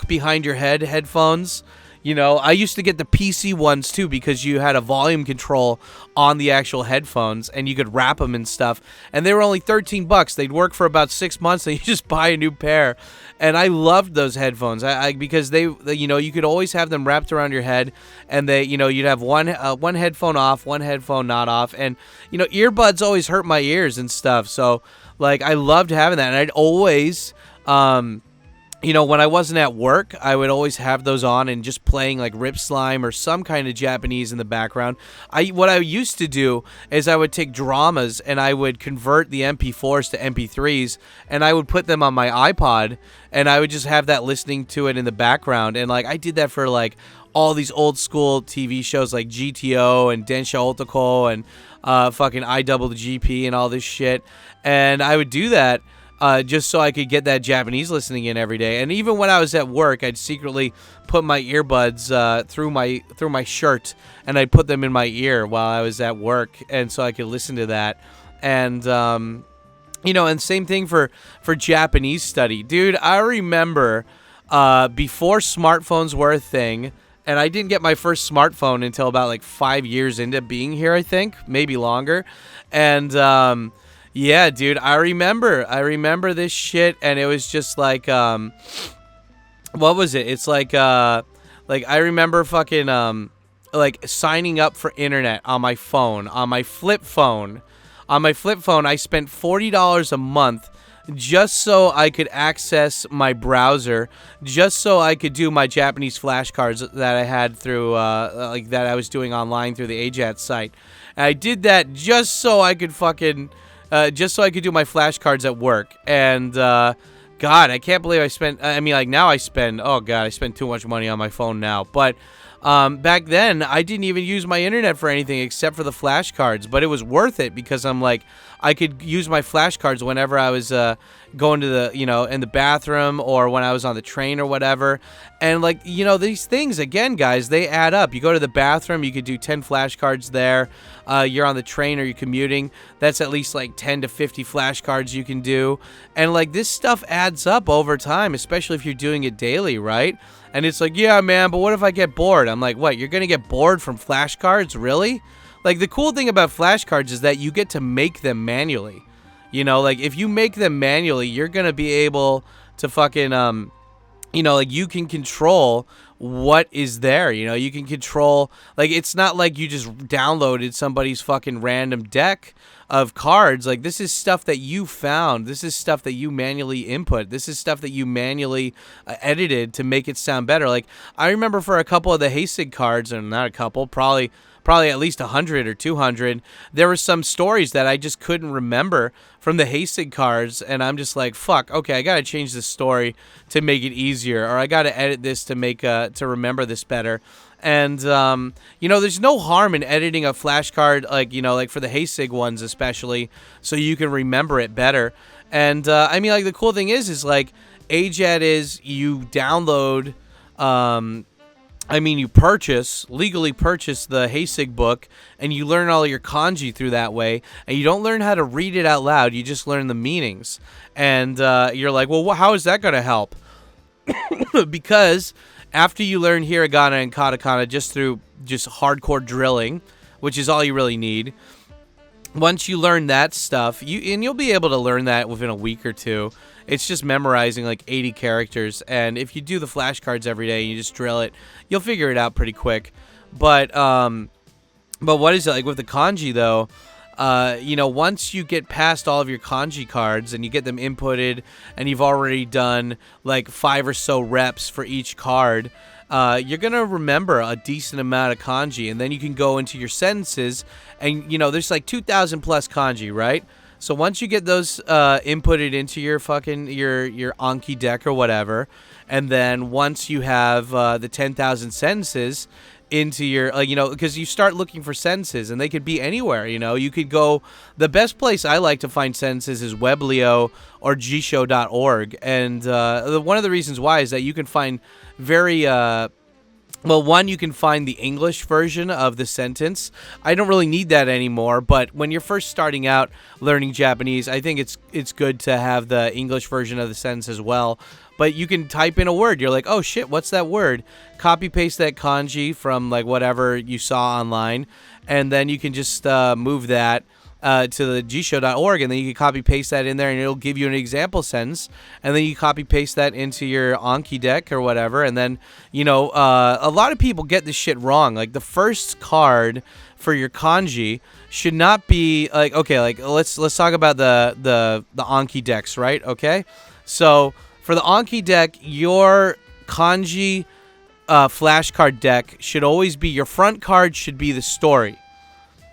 behind your head headphones? You know, I used to get the PC ones too because you had a volume control on the actual headphones and you could wrap them and stuff. And they were only $13. They'd work for about 6 months and you just buy a new pair. And I loved those headphones because they, you know, you could always have them wrapped around your head, and they, you know, you'd have one headphone off, one headphone not off, and you know, earbuds always hurt my ears and stuff. So like I loved having that, and I'd always you know, when I wasn't at work, I would always have those on and just playing like Rip Slime or some kind of Japanese in the background. What I used to do is I would take dramas and I would convert the MP4s to MP3s and I would put them on my iPod and I would just have that listening to it in the background. And like I did that for like all these old school TV shows like GTO and Densha Otoko and fucking IWGP and all this shit. And I would do that. Just so I could get that Japanese listening in every day. And even when I was at work, I'd secretly put my earbuds through my shirt, and I'd put them in my ear while I was at work, and so I could listen to that. And you know, and same thing for Japanese study, dude. I remember before smartphones were a thing, and I didn't get my first smartphone until about like 5 years into being here, I think, maybe longer, and yeah, dude, I remember this shit, and it was just like, what was it? It's like I remember fucking, like signing up for internet on my phone, on my flip phone. On my flip phone, I spent $40 a month just so I could access my browser, just so I could do my Japanese flashcards that I had through, like that I was doing online through the AJATT site. And I did that just so I could fucking... just so I could do my flashcards at work. And, God, I can't believe I spent, I mean, like, now I spend, oh, God, I spend too much money on my phone now. But back then, I didn't even use my internet for anything except for the flashcards. But it was worth it because I'm like, I could use my flashcards whenever I was going to the, you know, in the bathroom or when I was on the train or whatever. And, like, you know, these things, again, guys, they add up. You go to the bathroom, you could do 10 flashcards there. You're on the train or you're commuting. That's at least, like, 10 to 50 flashcards you can do. And, like, this stuff adds up over time, especially if you're doing it daily, right? And it's like, yeah, man, but what if I get bored? I'm like, what, you're going to get bored from flashcards? Really? Like, the cool thing about flashcards is that you get to make them manually. You know, like, if you make them manually, you're going to be able to fucking, you know, like, you can control what is there. You know, you can control, like, it's not like you just downloaded somebody's fucking random deck of cards. Like, this is stuff that you found. This is stuff that you manually input. This is stuff that you manually edited to make it sound better. Like, I remember for a couple of the Hasig cards, and not a couple, probably at least 100 or 200, there were some stories that I just couldn't remember from the Hasig cards, and I'm just like, fuck, okay, I gotta change this story to make it easier, or I gotta edit this to make to remember this better. And you know, there's no harm in editing a flashcard, like, you know, like for the Hasig ones especially, so you can remember it better. And I mean, like, the cool thing is like, AJATT is you download, I mean, you legally purchase the Hasig book, and you learn all your kanji through that way, and you don't learn how to read it out loud, you just learn the meanings. And you're like, well, how is that going to help? Because after you learn hiragana and katakana just through hardcore drilling, which is all you really need, once you learn that stuff, you'll be able to learn that within a week or two. It's just memorizing like 80 characters, and if you do the flashcards every day and you just drill it, you'll figure it out pretty quick. But what is it like with the kanji though? You know, once you get past all of your kanji cards and you get them inputted, and you've already done like 5 or so reps for each card, you're gonna remember a decent amount of kanji, and then you can go into your sentences, and you know, there's like 2,000 plus kanji, right? So once you get those inputted into your fucking your Anki deck or whatever, and then once you have the 10,000 sentences into your, you know, because you start looking for sentences, and they could be anywhere. You know, you could go. The best place I like to find sentences is Weblio or Jisho.org, and one of the reasons why is that you can find very Well, one, you can find the English version of the sentence. I don't really need that anymore, but when you're first starting out learning Japanese, I think it's good to have the English version of the sentence as well. But you can type in a word. You're like, oh shit, what's that word? Copy paste that kanji from like whatever you saw online, and then you can just move that to the gshow.org, and then you can copy paste that in there, and it'll give you an example sentence, and then you copy paste that into your Anki deck or whatever, and then a lot of people get this shit wrong. Like the first card for your kanji should not be like, okay, like let's talk about the Anki decks, right? Okay, so for the Anki deck, your kanji flashcard deck should always be, your front card should be the story,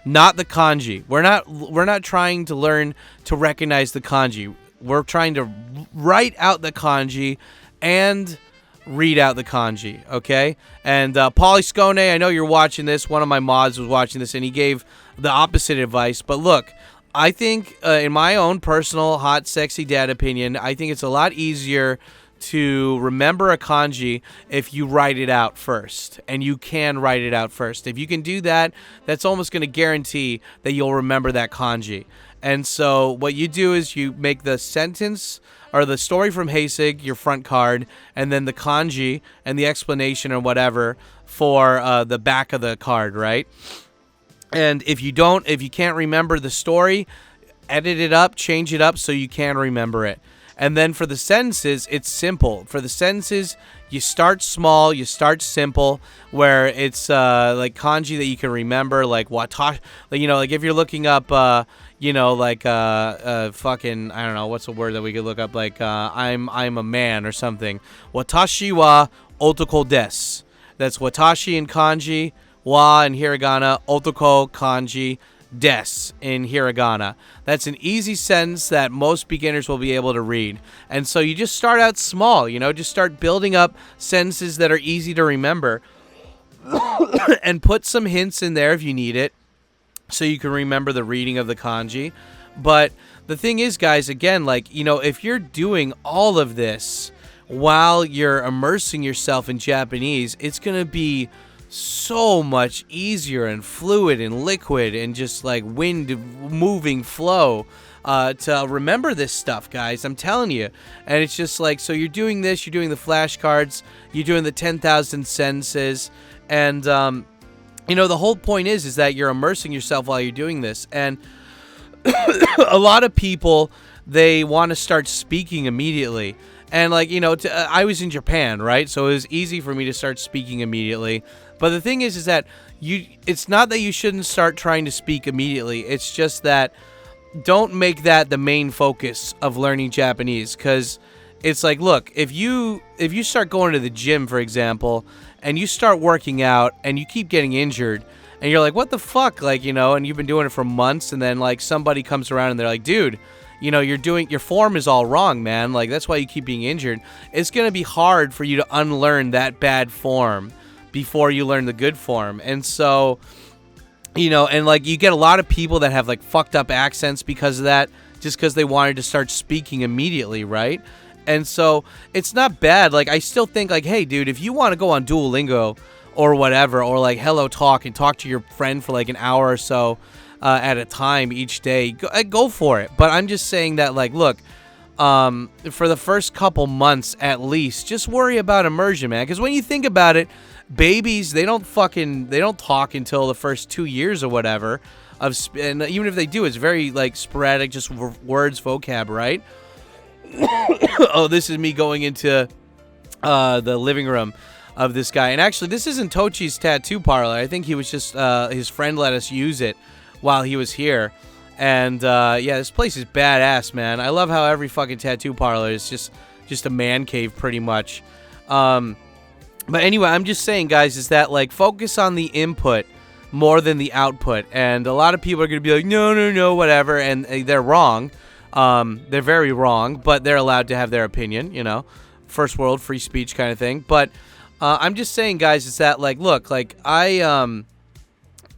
not the kanji. We're not trying to learn to recognize the kanji. We're trying to write out the kanji and read out the kanji, okay? And Polyscone, I know you're watching this. One of my mods was watching this, and he gave the opposite advice. But look, I think, in my own personal hot, sexy dad opinion, I think it's a lot easier to remember a kanji if you write it out first, and you can write it out first. If you can do that, that's almost going to guarantee that you'll remember that kanji. And so what you do is you make the sentence or the story from Heisig your front card, and then the kanji and the explanation or whatever for the back of the card, right? And if you can't remember the story, edit it up, change it up so you can remember it. And then for the sentences, it's simple. For the sentences, you start small, you start simple, where it's like kanji that you can remember, like watashi. Like if you're looking up, fucking, I don't know, what's a word that we could look up? Like I'm a man or something. Watashi wa otoko desu. That's watashi in kanji, wa in hiragana, otoko kanji, des in hiragana. That's an easy sentence that most beginners will be able to read. And so you just start out small, just start building up sentences that are easy to remember and put some hints in there if you need it so you can remember the reading of the kanji. But the thing is, guys, again, if you're doing all of this while you're immersing yourself in Japanese, it's going to be so much easier and fluid and liquid and just like wind moving flow to remember this stuff, guys. I'm telling you. And it's just like, so you're doing this, you're doing the flashcards, you're doing the 10,000 sentences, and the whole point is that you're immersing yourself while you're doing this. And a lot of people, they want to start speaking immediately. And I was in Japan, right? So it was easy for me to start speaking immediately. But the thing is that it's not that you shouldn't start trying to speak immediately. It's just that don't make that the main focus of learning Japanese, because it's like, look, if you start going to the gym, for example, and you start working out and you keep getting injured and you're like, what the fuck? And you've been doing it for months, and then somebody comes around and they're like, dude, your form is all wrong, man. That's why you keep being injured. It's going to be hard for you to unlearn that bad form before you learn the good form. And so, you get a lot of people that have fucked up accents because of that, just because they wanted to start speaking immediately, right? And so it's not bad. I still think hey, dude, if you want to go on Duolingo or whatever, or Hello Talk and talk to your friend for an hour or so at a time each day, go for it. But I'm just saying that look, for the first couple months at least, just worry about immersion, man. Because when you think about it, babies, they don't talk until the first 2 years or whatever. And even if they do, it's very sporadic, just words, vocab, right? Oh, this is me going into the living room of this guy. And actually, this isn't Tochi's tattoo parlor. I think he was just, his friend let us use it while he was here. And this place is badass, man. I love how every fucking tattoo parlor is just a man cave, pretty much. But anyway, I'm just saying, guys, is that focus on the input more than the output. And a lot of people are going to be like, no, whatever. And they're wrong. They're very wrong, but they're allowed to have their opinion, first world free speech kind of thing. But I'm just saying, guys, is that look,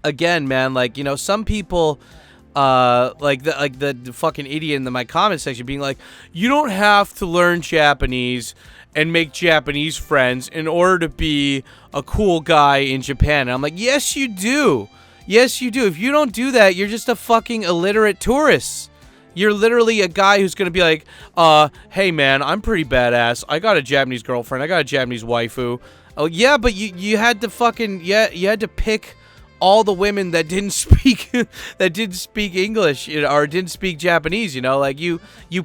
again, man, some people the fucking idiot in my comment section being like, you don't have to learn Japanese and make Japanese friends in order to be a cool guy in Japan. And I'm like, yes, you do. Yes, you do. If you don't do that, you're just a fucking illiterate tourist. You're literally a guy who's going to be like, hey, man, I'm pretty badass. I got a Japanese girlfriend. I got a Japanese waifu. Oh, yeah, but you had to fucking, you had to pick all the women that didn't speak English or didn't speak Japanese, you know? Like, you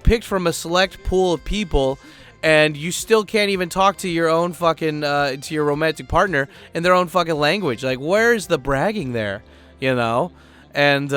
picked from a select pool of people, and you still can't even talk to your own fucking, to your romantic partner in their own fucking language. Like, where's the bragging there, you know? And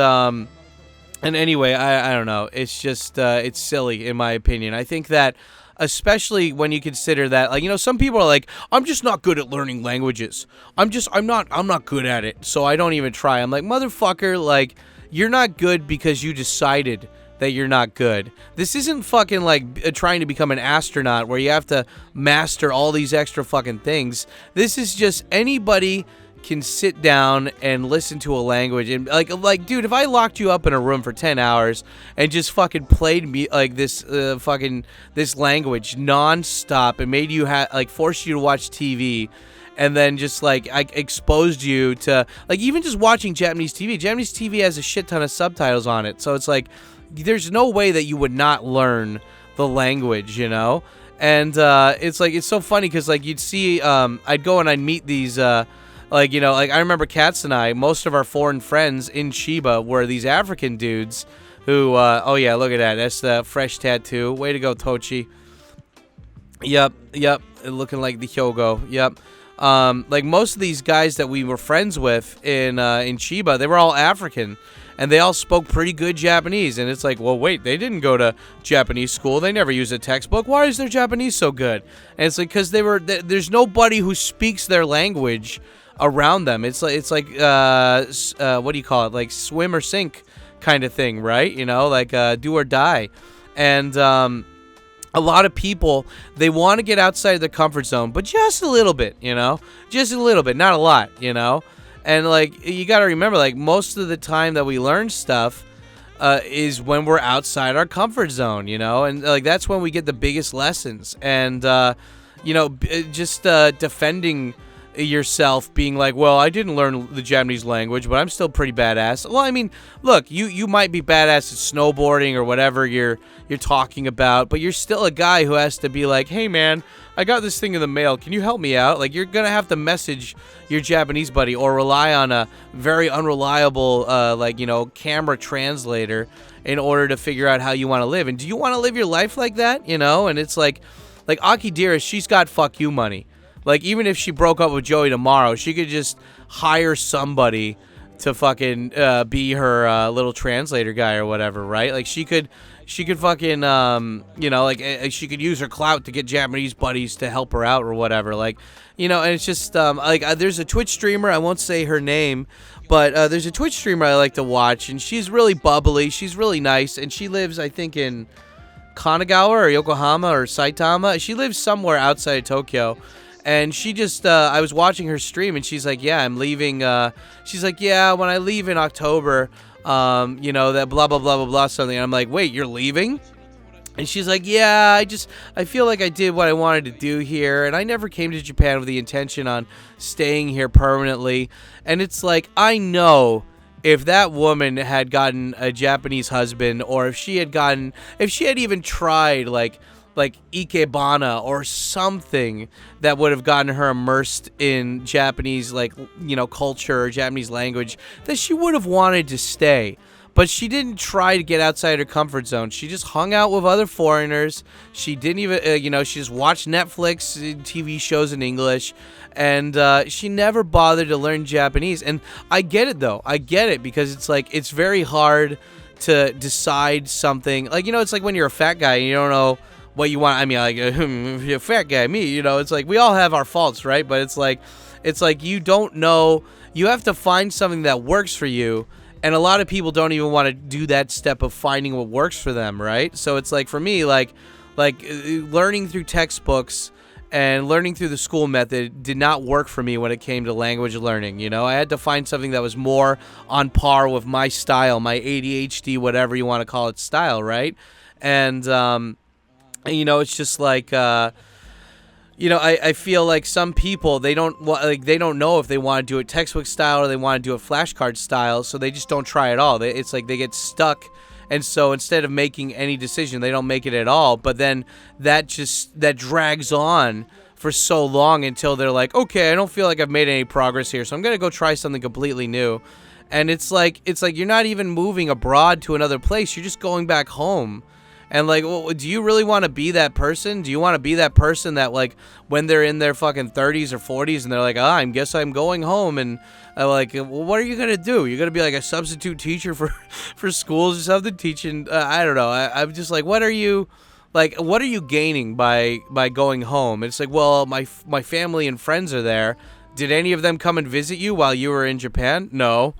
anyway, I don't know. It's just, it's silly, in my opinion. I think that, especially when you consider that, like, you know, some people are like, I'm just not good at learning languages. I'm not good at it, so I don't even try. I'm like, motherfucker, like, you're not good because you decided that you're not good. This isn't fucking like trying to become an astronaut where you have to master all these extra fucking things. This is just anybody can sit down and listen to a language and like dude, if I locked you up in a room for 10 hours and just fucking played me like this this language non-stop and made you forced you to watch TV, and then just like I exposed you to like even just watching Japanese TV has a shit ton of subtitles on it, so it's like there's no way that you would not learn the language, you know. And it's like, it's so funny because like you'd see I'd go and I'd meet these like, you know, like I remember Katz and I, most of our foreign friends in Chiba were these African dudes who, oh yeah, look at that. That's the fresh tattoo. Way to go, Tochi. Yep. Looking like the Hyogo. Yep. Like most of these guys that we were friends with in Chiba, they were all African. And they all spoke pretty good Japanese. And it's like, well, wait, they didn't go to Japanese school. They never used a textbook. Why is their Japanese so good? And it's like, because there's nobody who speaks their language around them. It's like what do you call it? Like swim or sink kind of thing, right? You know, like do or die. And a lot of people, they want to get outside of their comfort zone, but just a little bit, you know? Just a little bit, not a lot, you know? And like you got to remember, like most of the time that we learn stuff is when we're outside our comfort zone, you know? And like that's when we get the biggest lessons. And you know, just defending yourself, being like, well, I didn't learn the Japanese language, but I'm still pretty badass. Well, I mean, look, you might be badass at snowboarding or whatever you're talking about, but you're still a guy who has to be like, hey man, I got this thing in the mail, can you help me out? Like, you're gonna have to message your Japanese buddy or rely on a very unreliable like, you know, camera translator in order to figure out how you want to live. And do you want to live your life like that, you know? And it's like Aki Dearest, she's got fuck you money. Like, even if she broke up with Joey tomorrow, she could just hire somebody to fucking be her little translator guy or whatever, right? Like, she could fucking, you know, like, she could use her clout to get Japanese buddies to help her out or whatever. Like, you know, and it's just, like, there's a Twitch streamer, I won't say her name, but there's a Twitch streamer I like to watch, and she's really bubbly, she's really nice, and she lives, I think, in Kanagawa or Yokohama or Saitama. She lives somewhere outside of Tokyo. And she just, I was watching her stream, and she's like, yeah, I'm leaving, she's like, yeah, when I leave in October, you know, that blah, blah, blah, blah, blah, something. And I'm like, wait, you're leaving? And she's like, yeah, I feel like I did what I wanted to do here, and I never came to Japan with the intention on staying here permanently. And it's like, I know if that woman had gotten a Japanese husband, or if she had even tried, like Ikebana or something that would have gotten her immersed in Japanese, like, you know, culture or Japanese language, that she would have wanted to stay. But she didn't try to get outside her comfort zone. She just hung out with other foreigners. She didn't even, you know, she just watched Netflix TV shows in English, and she never bothered to learn Japanese. And I get it, though. I get it, because it's like, it's very hard to decide something. Like, you know, it's like when you're a fat guy and you don't know what you want. I mean, like, you're a fat guy, me, you know, it's like we all have our faults, right? But it's like you don't know, you have to find something that works for you, and a lot of people don't even want to do that step of finding what works for them, right? So it's like, for me, like learning through textbooks And learning through the school method did not work for me when it came to language learning. You know, I had to find something that was more on par with my style, my ADHD, whatever you want to call it, style, right? And, you know, it's just like, you know, I feel like some people, they don't know if they want to do it textbook style or they want to do it flashcard style, so they just don't try at all. It's like they get stuck. And so instead of making any decision, they don't make it at all. But then that drags on for so long until they're like, okay, I don't feel like I've made any progress here, so I'm going to go try something completely new. And it's like you're not even moving abroad to another place. You're just going back home. And, like, well, do you really want to be that person? Do you want to be that person that, like, when they're in their fucking 30s or 40s and they're like, I guess I'm going home, and, like, well, what are you going to do? You're going to be, like, a substitute teacher for schools or something, teaching, I don't know. I'm just like, what are you gaining by going home? It's like, well, my family and friends are there. Did any of them come and visit you while you were in Japan? No.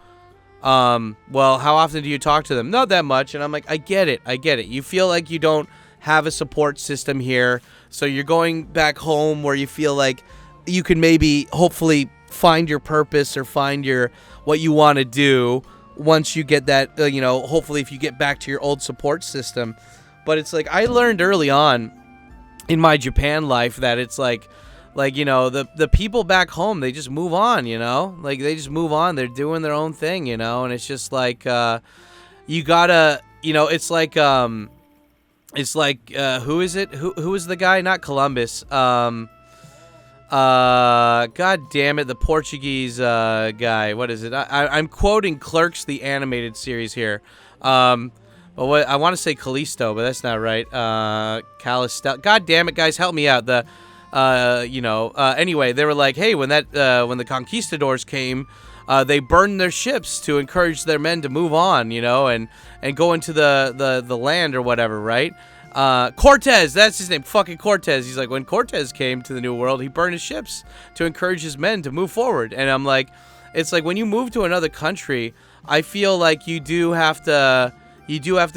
Well, how often do you talk to them? Not that much. And I'm like, I get it. You feel like you don't have a support system here, so you're going back home where you feel like you can maybe, hopefully, find your purpose or find what you want to do once you get that, you know, hopefully if you get back to your old support system. But it's like, I learned early on in my Japan life that it's like, you know, the people back home, they just move on, you know? Like, they just move on. They're doing their own thing, you know? And it's just like, you gotta, you know, it's like, who is it? Who is the guy? Not Columbus. God damn it, the Portuguese guy. What is it? I'm quoting Clerks, the animated series here. But what I want to say Callisto, but that's not right. Callisto. God damn it, guys, help me out. Anyway, they were like, hey, when the conquistadors came, they burned their ships to encourage their men to move on, you know, and go into the land or whatever, right? Cortez, that's his name, fucking Cortez. He's like, when Cortez came to the New World, he burned his ships to encourage his men to move forward. And I'm like, it's like when you move to another country, I feel like you do have to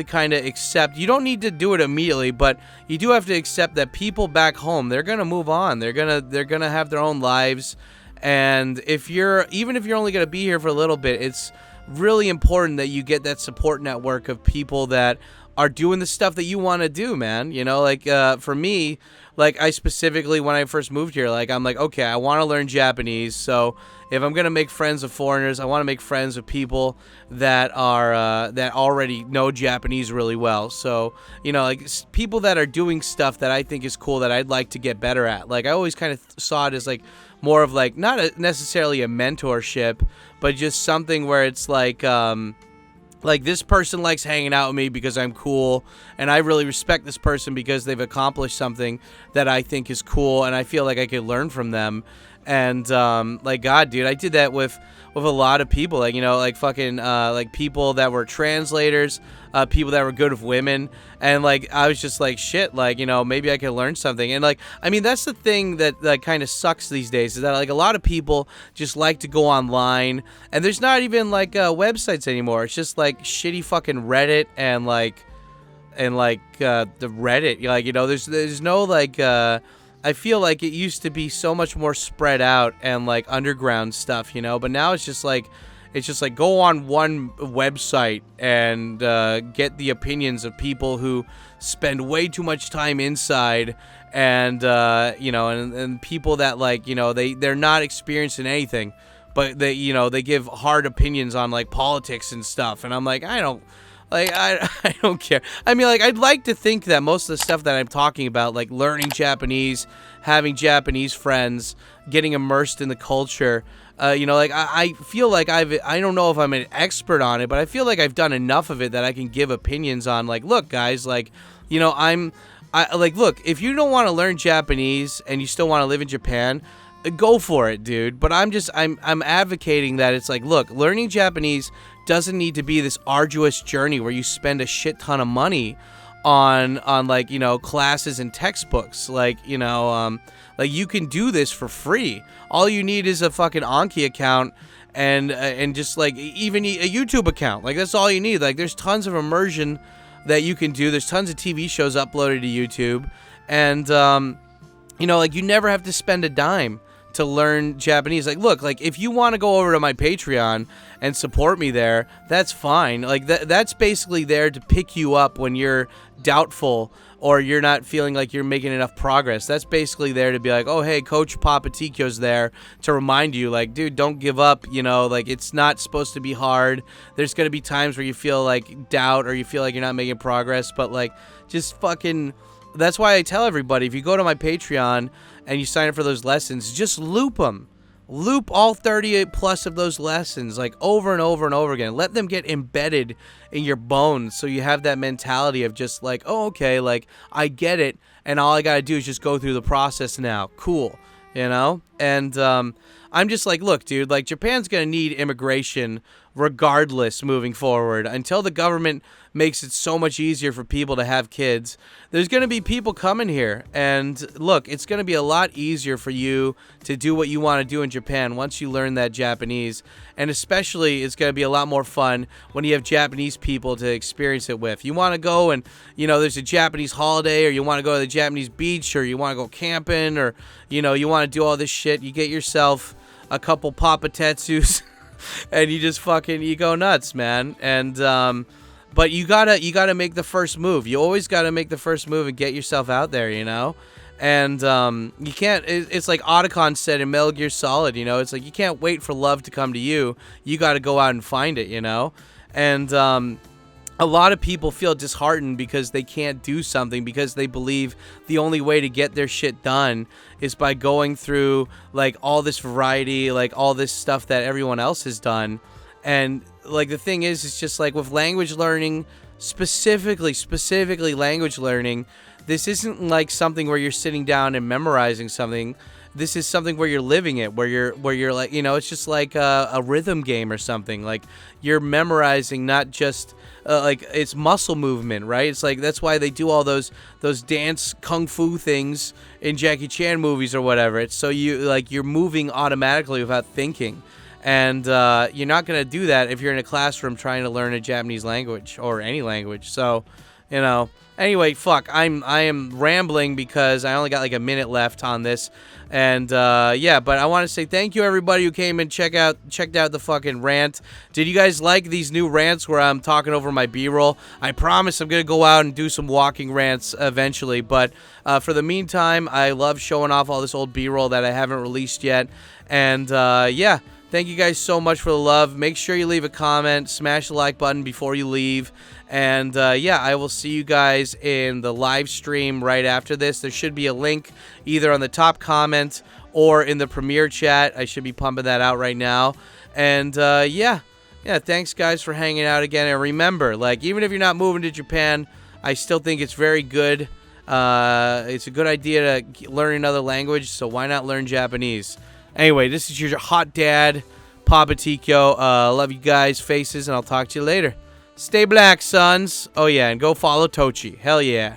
kind of accept, you don't need to do it immediately, but you do have to accept that people back home, they're going to move on. They're going to have their own lives. And even if you're only going to be here for a little bit, it's really important that you get that support network of people that are doing the stuff that you want to do, man. You know, like, for me, like, I specifically, when I first moved here, like, I'm like, okay, I want to learn Japanese, so if I'm going to make friends with foreigners, I want to make friends with people that are, that already know Japanese really well. So, you know, like, people that are doing stuff that I think is cool that I'd like to get better at. Like, I always kind of saw it as, like, more of, like, not necessarily a mentorship, but just something where it's like this person likes hanging out with me because I'm cool, and I really respect this person because they've accomplished something that I think is cool, and I feel like I could learn from them. And, like, God, dude, I did that with a lot of people, like, you know, like, fucking, like, people that were translators, people that were good with women, and, like, I was just like, shit, like, you know, maybe I could learn something. And, like, I mean, that's the thing that kind of sucks these days, is that, like, a lot of people just like to go online, and there's not even, like, websites anymore. It's just, like, shitty fucking Reddit and, like, the Reddit, like, you know, there's no, like, I feel like it used to be so much more spread out and, like, underground stuff, you know, but now it's just like go on one website and get the opinions of people who spend way too much time inside, and you know, and people that, like, you know, they're not experienced in anything, but they, you know, they give hard opinions on, like, politics and stuff, and I'm like, I don't care. I mean, like, I'd like to think that most of the stuff that I'm talking about, like learning Japanese, having Japanese friends, getting immersed in the culture, you know, like, I feel like I don't know if I'm an expert on it, but I feel like I've done enough of it that I can give opinions on, like, look, guys, like, you know, look, if you don't want to learn Japanese and you still want to live in Japan, go for it, dude. But I'm advocating that it's like, look, learning Japanese doesn't need to be this arduous journey where you spend a shit ton of money on like, you know, classes and textbooks. Like, you know, like, you can do this for free. All you need is a fucking Anki account and just, like, even a YouTube account. Like, that's all you need. Like, there's tons of immersion that you can do. There's tons of TV shows uploaded to YouTube, and you know, like, you never have to spend a dime to learn Japanese. Like, look, like, if you want to go over to my Patreon and support me there, that's fine. Like, that's basically there to pick you up when you're doubtful or you're not feeling like you're making enough progress. That's basically there to be like, oh, hey, Coach Papaticchio's there to remind you, like, dude, don't give up, you know, like, it's not supposed to be hard. There's going to be times where you feel like doubt or you feel like you're not making progress, but, like, just fucking, that's why I tell everybody, if you go to my Patreon and you sign up for those lessons, just loop them. Loop all 38 plus of those lessons, like, over and over and over again. Let them get embedded in your bones so you have that mentality of just like, oh, okay, like, I get it, and all I gotta do is just go through the process now. Cool, you know? And I'm just like, look, dude, like, Japan's gonna need immigration regardless moving forward. Until the government makes it so much easier for people to have kids, there's going to be people coming here. And look, it's going to be a lot easier for you to do what you want to do in Japan once you learn that Japanese. And especially, it's going to be a lot more fun when you have Japanese people to experience it with. You want to go and, you know, there's a Japanese holiday, or you want to go to the Japanese beach, or you want to go camping, or, you know, you want to do all this shit. You get yourself a couple Papa Tetsus and you just fucking, you go nuts, man. And, but you gotta make the first move. You always gotta make the first move and get yourself out there, you know? And you can't, it's like Aki-chan said in Metal Gear Solid, you know? It's like, you can't wait for love to come to you. You gotta go out and find it, you know? And a lot of people feel disheartened because they can't do something, because they believe the only way to get their shit done is by going through, like, all this variety, like, all this stuff that everyone else has done. And, like, the thing is, it's just like with language learning, specifically language learning, this isn't like something where you're sitting down and memorizing something. This is something where you're living it, where you're like, you know, it's just like a rhythm game or something. Like, you're memorizing, not just like, it's muscle movement, right? It's like, that's why they do all those dance kung fu things in Jackie Chan movies or whatever. It's so you're moving automatically without thinking. And you're not going to do that if you're in a classroom trying to learn a Japanese language or any language. So, you know, anyway, fuck, I am rambling because I only got like a minute left on this. And yeah, but I want to say thank you, everybody who came and checked out the fucking rant. Did you guys like these new rants where I'm talking over my B-roll? I promise I'm going to go out and do some walking rants eventually. But for the meantime, I love showing off all this old B-roll that I haven't released yet. And yeah. Thank you guys so much for the love. Make sure you leave a comment. Smash the like button before you leave. And yeah, I will see you guys in the live stream right after this. There should be a link either on the top comment or in the premiere chat. I should be pumping that out right now. And yeah, thanks guys for hanging out again. And remember, like, even if you're not moving to Japan, I still think it's very good. It's a good idea to learn another language, so why not learn Japanese? Anyway, this is your hot dad, Papaticchio. Love you guys, faces, and I'll talk to you later. Stay black, sons. Oh, yeah, and go follow Tochi. Hell yeah.